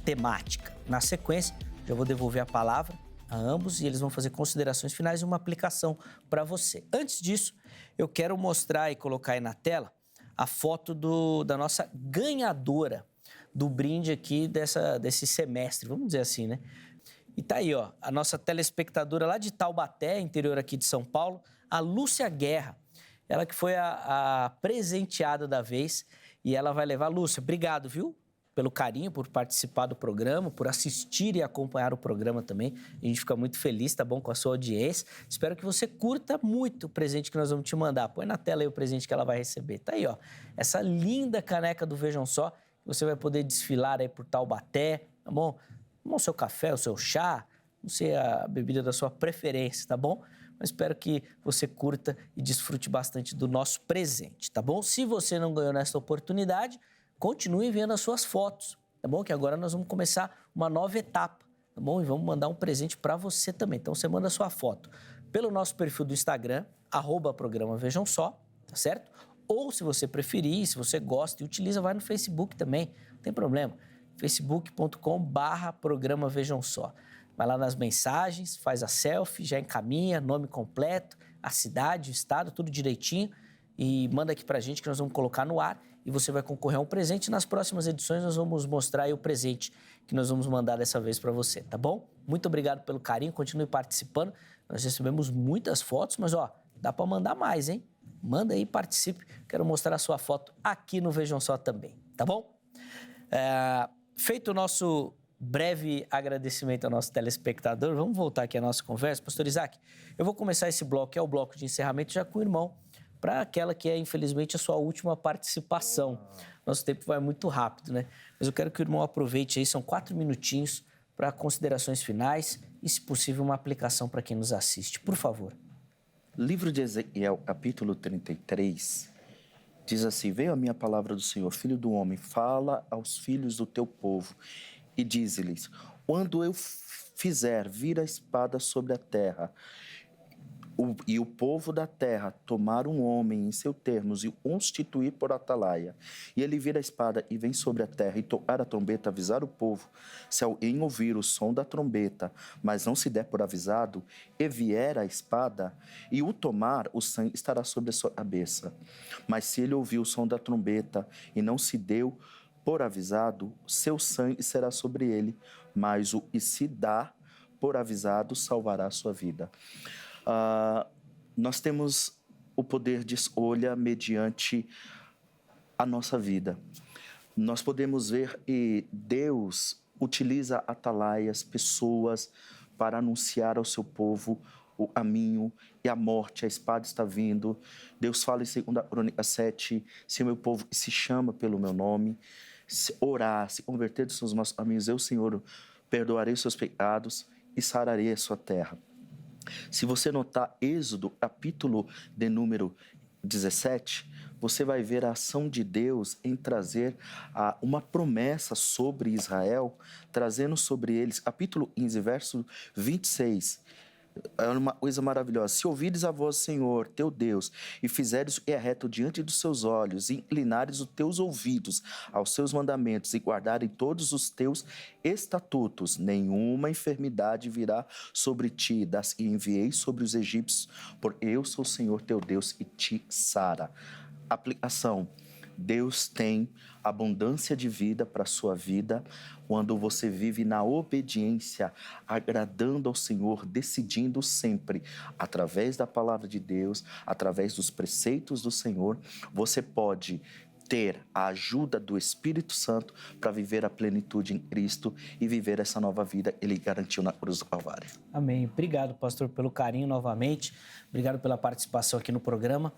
temática. Na sequência, já vou devolver a palavra a ambos e eles vão fazer considerações finais e uma aplicação para você. Antes disso, eu quero mostrar e colocar aí na tela a foto da nossa ganhadora do brinde aqui desse semestre, vamos dizer assim, né? E tá aí, ó, a nossa telespectadora lá de Taubaté, interior aqui de São Paulo, a Lúcia Guerra. Ela que foi a presenteada da vez e ela vai levar. Lúcia, obrigado, viu? pelo carinho, por participar do programa, por assistir e acompanhar o programa também. A gente fica muito feliz, tá bom, com a sua audiência. Espero que você curta muito o presente que nós vamos te mandar. Põe na tela aí o presente que ela vai receber. Tá aí, ó, essa linda caneca do Vejam Só. Você vai poder desfilar aí por Taubaté, tá bom? Tomar o seu café, o seu chá, não sei a bebida da sua preferência, tá bom? Mas espero que você curta e desfrute bastante do nosso presente, tá bom? Se você não ganhou nessa oportunidade, continue vendo as suas fotos, tá bom? Que agora nós vamos começar uma nova etapa, tá bom? E vamos mandar um presente para você também. Então, você manda a sua foto pelo nosso perfil do Instagram, @programa Vejam Só, tá certo? Ou, se você preferir, se você gosta e utiliza, vai no Facebook também, não tem problema. facebook.com/programa Vejam Só. Vai lá nas mensagens, faz a selfie, já encaminha, nome completo, a cidade, o estado, tudo direitinho e manda aqui pra gente que nós vamos colocar no ar e você vai concorrer a um presente. Nas próximas edições nós vamos mostrar aí o presente que nós vamos mandar dessa vez para você, tá bom? Muito obrigado pelo carinho, continue participando. Nós recebemos muitas fotos, mas ó, dá para mandar mais, hein? Manda aí, participe. Quero mostrar a sua foto aqui no Vejam Só também, tá bom? Feito o nosso breve agradecimento ao nosso telespectador, vamos voltar aqui à nossa conversa. Pastor Isaac, eu vou começar esse bloco, que é o bloco de encerramento, já com o irmão, para aquela que é, infelizmente, a sua última participação. Nosso tempo vai muito rápido, né? Mas eu quero que o irmão aproveite aí, são 4 minutinhos para considerações finais e, se possível, uma aplicação para quem nos assiste. Por favor. Livro de Ezequiel, capítulo 33, diz assim: veio a minha palavra do Senhor, filho do homem, fala aos filhos do teu povo e dize-lhes: quando eu fizer vir a espada sobre a terra, e o povo da terra tomar um homem em seus termos e o constituir por atalaia, e ele vir a espada e vem sobre a terra e tocar a trombeta, avisar o povo, se alguém ouvir o som da trombeta, mas não se der por avisado, e vier a espada, e o tomar, o sangue estará sobre a sua cabeça. Mas se ele ouvir o som da trombeta e não se deu por avisado, seu sangue será sobre ele, mas o que se dá por avisado salvará a sua vida. Nós temos o poder de escolha mediante a nossa vida. Nós podemos ver que Deus utiliza atalaias, pessoas, para anunciar ao seu povo o caminho e a morte. A espada está vindo. Deus fala em 2 Crônicas 7, se o meu povo se chama pelo meu nome, se orar, se converter dos seus maus caminhos, eu, Senhor, perdoarei os seus pecados e sararei a sua terra. Se você notar Êxodo, capítulo de número 17, você vai ver a ação de Deus em trazer uma promessa sobre Israel, trazendo sobre eles, capítulo 15, verso 26, é uma coisa maravilhosa. Se ouvires a voz do Senhor, teu Deus, e fizeres o que é reto diante dos seus olhos, e inclinares os teus ouvidos aos seus mandamentos, e guardarem todos os teus estatutos, nenhuma enfermidade virá sobre ti, das que enviei sobre os egípcios, porque eu sou o Senhor teu Deus e te sara. Aplicação: Deus tem abundância de vida para a sua vida quando você vive na obediência, agradando ao Senhor, decidindo sempre, através da palavra de Deus, através dos preceitos do Senhor, você pode ter a ajuda do Espírito Santo para viver a plenitude em Cristo e viver essa nova vida que Ele garantiu na cruz do Calvário. Amém. Obrigado, pastor, pelo carinho novamente. Obrigado pela participação aqui no programa.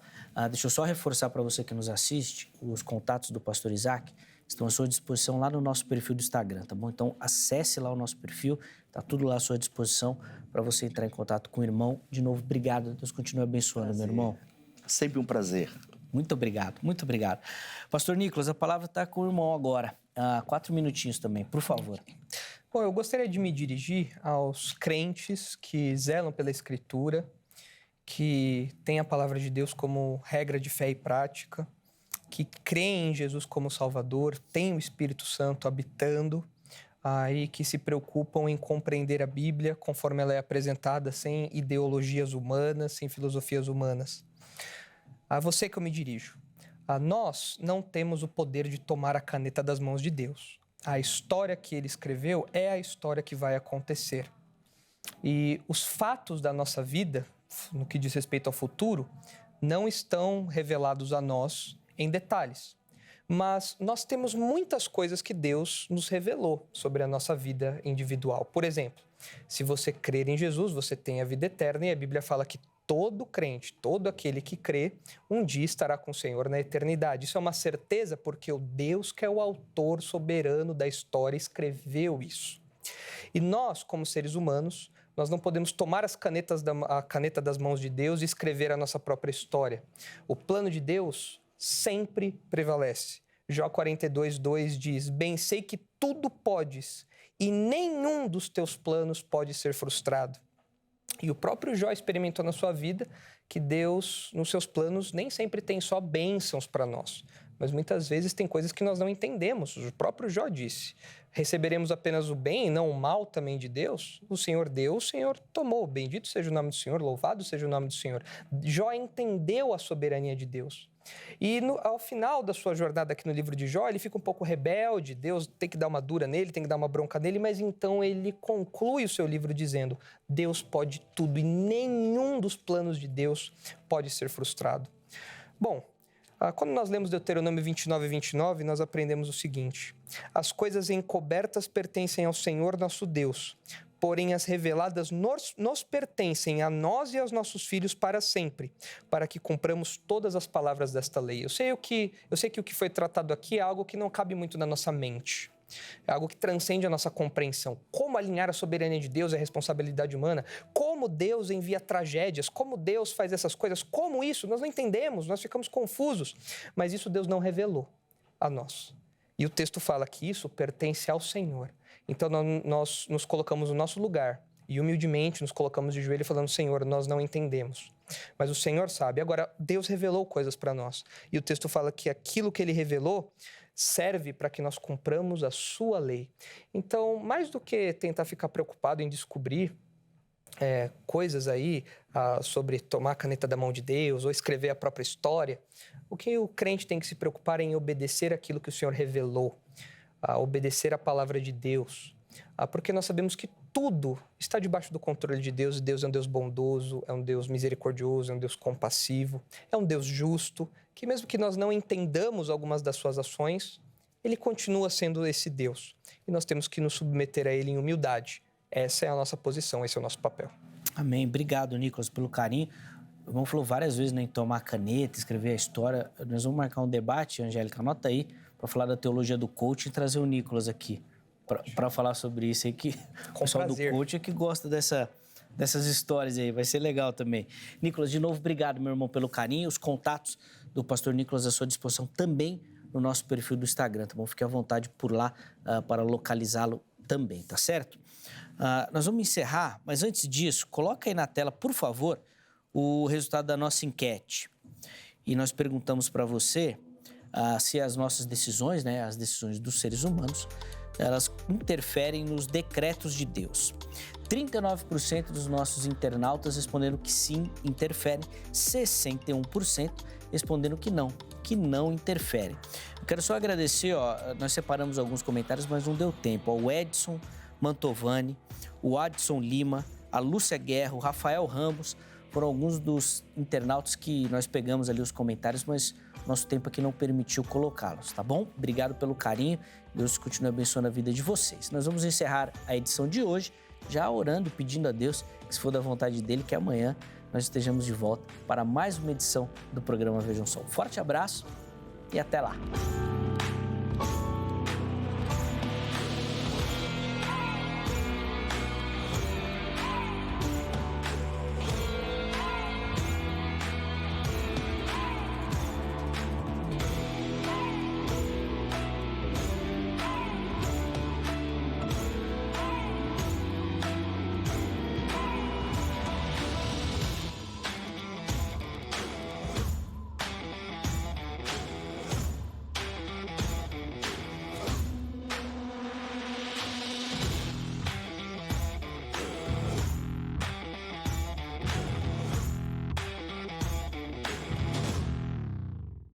Deixa eu só reforçar para você que nos assiste, os contatos do pastor Isaac estão à sua disposição lá no nosso perfil do Instagram, tá bom? Então, acesse lá o nosso perfil, tá tudo lá à sua disposição para você entrar em contato com o irmão. De novo, obrigado. Deus continue abençoando, meu irmão. Sempre um prazer. Muito obrigado, muito obrigado. Pastor Nicolas, a palavra está com o irmão agora. 4 minutinhos também, por favor. Bom, eu gostaria de me dirigir aos crentes que zelam pela Escritura, que têm a palavra de Deus como regra de fé e prática, que creem em Jesus como Salvador, têm o Espírito Santo habitando, e que se preocupam em compreender a Bíblia conforme ela é apresentada, sem ideologias humanas, sem filosofias humanas. A você que eu me dirijo. Nós não temos o poder de tomar a caneta das mãos de Deus. A história que ele escreveu é a história que vai acontecer. E os fatos da nossa vida, no que diz respeito ao futuro, não estão revelados a nós em detalhes. Mas nós temos muitas coisas que Deus nos revelou sobre a nossa vida individual. Por exemplo, se você crer em Jesus, você tem a vida eterna, e a Bíblia fala que todo crente, todo aquele que crê, um dia estará com o Senhor na eternidade. Isso é uma certeza porque o Deus que é o autor soberano da história escreveu isso. E nós, como seres humanos, nós não podemos tomar a caneta das mãos de Deus e escrever a nossa própria história. O plano de Deus sempre prevalece. Jó 42:2 diz: bem sei que tudo podes e nenhum dos teus planos pode ser frustrado. E o próprio Jó experimentou na sua vida que Deus, nos seus planos, nem sempre tem só bênçãos para nós, mas muitas vezes tem coisas que nós não entendemos. O próprio Jó disse: receberemos apenas o bem e não o mal também de Deus? O Senhor deu, o Senhor tomou. Bendito seja o nome do Senhor, louvado seja o nome do Senhor. Jó entendeu a soberania de Deus. E ao final da sua jornada aqui no livro de Jó, ele fica um pouco rebelde, Deus tem que dar uma dura nele, tem que dar uma bronca nele, mas então ele conclui o seu livro dizendo: Deus pode tudo e nenhum dos planos de Deus pode ser frustrado. Bom, quando nós lemos Deuteronômio 29:29, nós aprendemos o seguinte: as coisas encobertas pertencem ao Senhor nosso Deus, porém as reveladas nos pertencem a nós e aos nossos filhos para sempre, para que cumpramos todas as palavras desta lei. Eu sei que o que foi tratado aqui é algo que não cabe muito na nossa mente. É algo que transcende a nossa compreensão. Como alinhar a soberania de Deus e a responsabilidade humana? Como Deus envia tragédias? Como Deus faz essas coisas? Como isso? Nós não entendemos, nós ficamos confusos. Mas isso Deus não revelou a nós. E o texto fala que isso pertence ao Senhor. Então nós nos colocamos no nosso lugar e humildemente nos colocamos de joelho falando: Senhor, nós não entendemos, mas o Senhor sabe. Agora, Deus revelou coisas para nós. E o texto fala que aquilo que Ele revelou serve para que nós cumpramos a sua lei. Então, mais do que tentar ficar preocupado em descobrir coisas aí sobre tomar a caneta da mão de Deus ou escrever a própria história, o que o crente tem que se preocupar é em obedecer aquilo que o Senhor revelou, obedecer a palavra de Deus, porque nós sabemos que tudo está debaixo do controle de Deus. Deus é um Deus bondoso, é um Deus misericordioso, é um Deus compassivo, é um Deus justo, que mesmo que nós não entendamos algumas das suas ações, Ele continua sendo esse Deus. E nós temos que nos submeter a Ele em humildade. Essa é a nossa posição, esse é o nosso papel. Amém. Obrigado, Nicolas, pelo carinho. O irmão falou várias vezes, né, em tomar caneta, escrever a história. Nós vamos marcar um debate, Angélica, anota aí, para falar da teologia do coach e trazer o Nicolas aqui para falar sobre isso aí, que o pessoal do coach é que gosta dessas histórias aí, vai ser legal também. Nicolas, de novo, obrigado, meu irmão, pelo carinho. Os contatos do pastor Nicolas à sua disposição também no nosso perfil do Instagram, tá bom? Fique à vontade por lá para localizá-lo também, tá certo? Nós vamos encerrar, mas antes disso, coloca aí na tela, por favor, o resultado da nossa enquete. E nós perguntamos para você se as nossas decisões, né, as decisões dos seres humanos, elas interferem nos decretos de Deus. 39% dos nossos internautas responderam que sim, interferem. 61% responderam que não interferem. Eu quero só agradecer, nós separamos alguns comentários, mas não deu tempo. O Edson Mantovani, o Adson Lima, a Lúcia Guerra, o Rafael Ramos, foram alguns dos internautas que nós pegamos ali os comentários, mas nosso tempo aqui não permitiu colocá-los, tá bom? Obrigado pelo carinho, Deus continue abençoando a vida de vocês. Nós vamos encerrar a edição de hoje, já orando e pedindo a Deus que, se for da vontade dele, que amanhã nós estejamos de volta para mais uma edição do programa Vejam Só. Um forte abraço e até lá!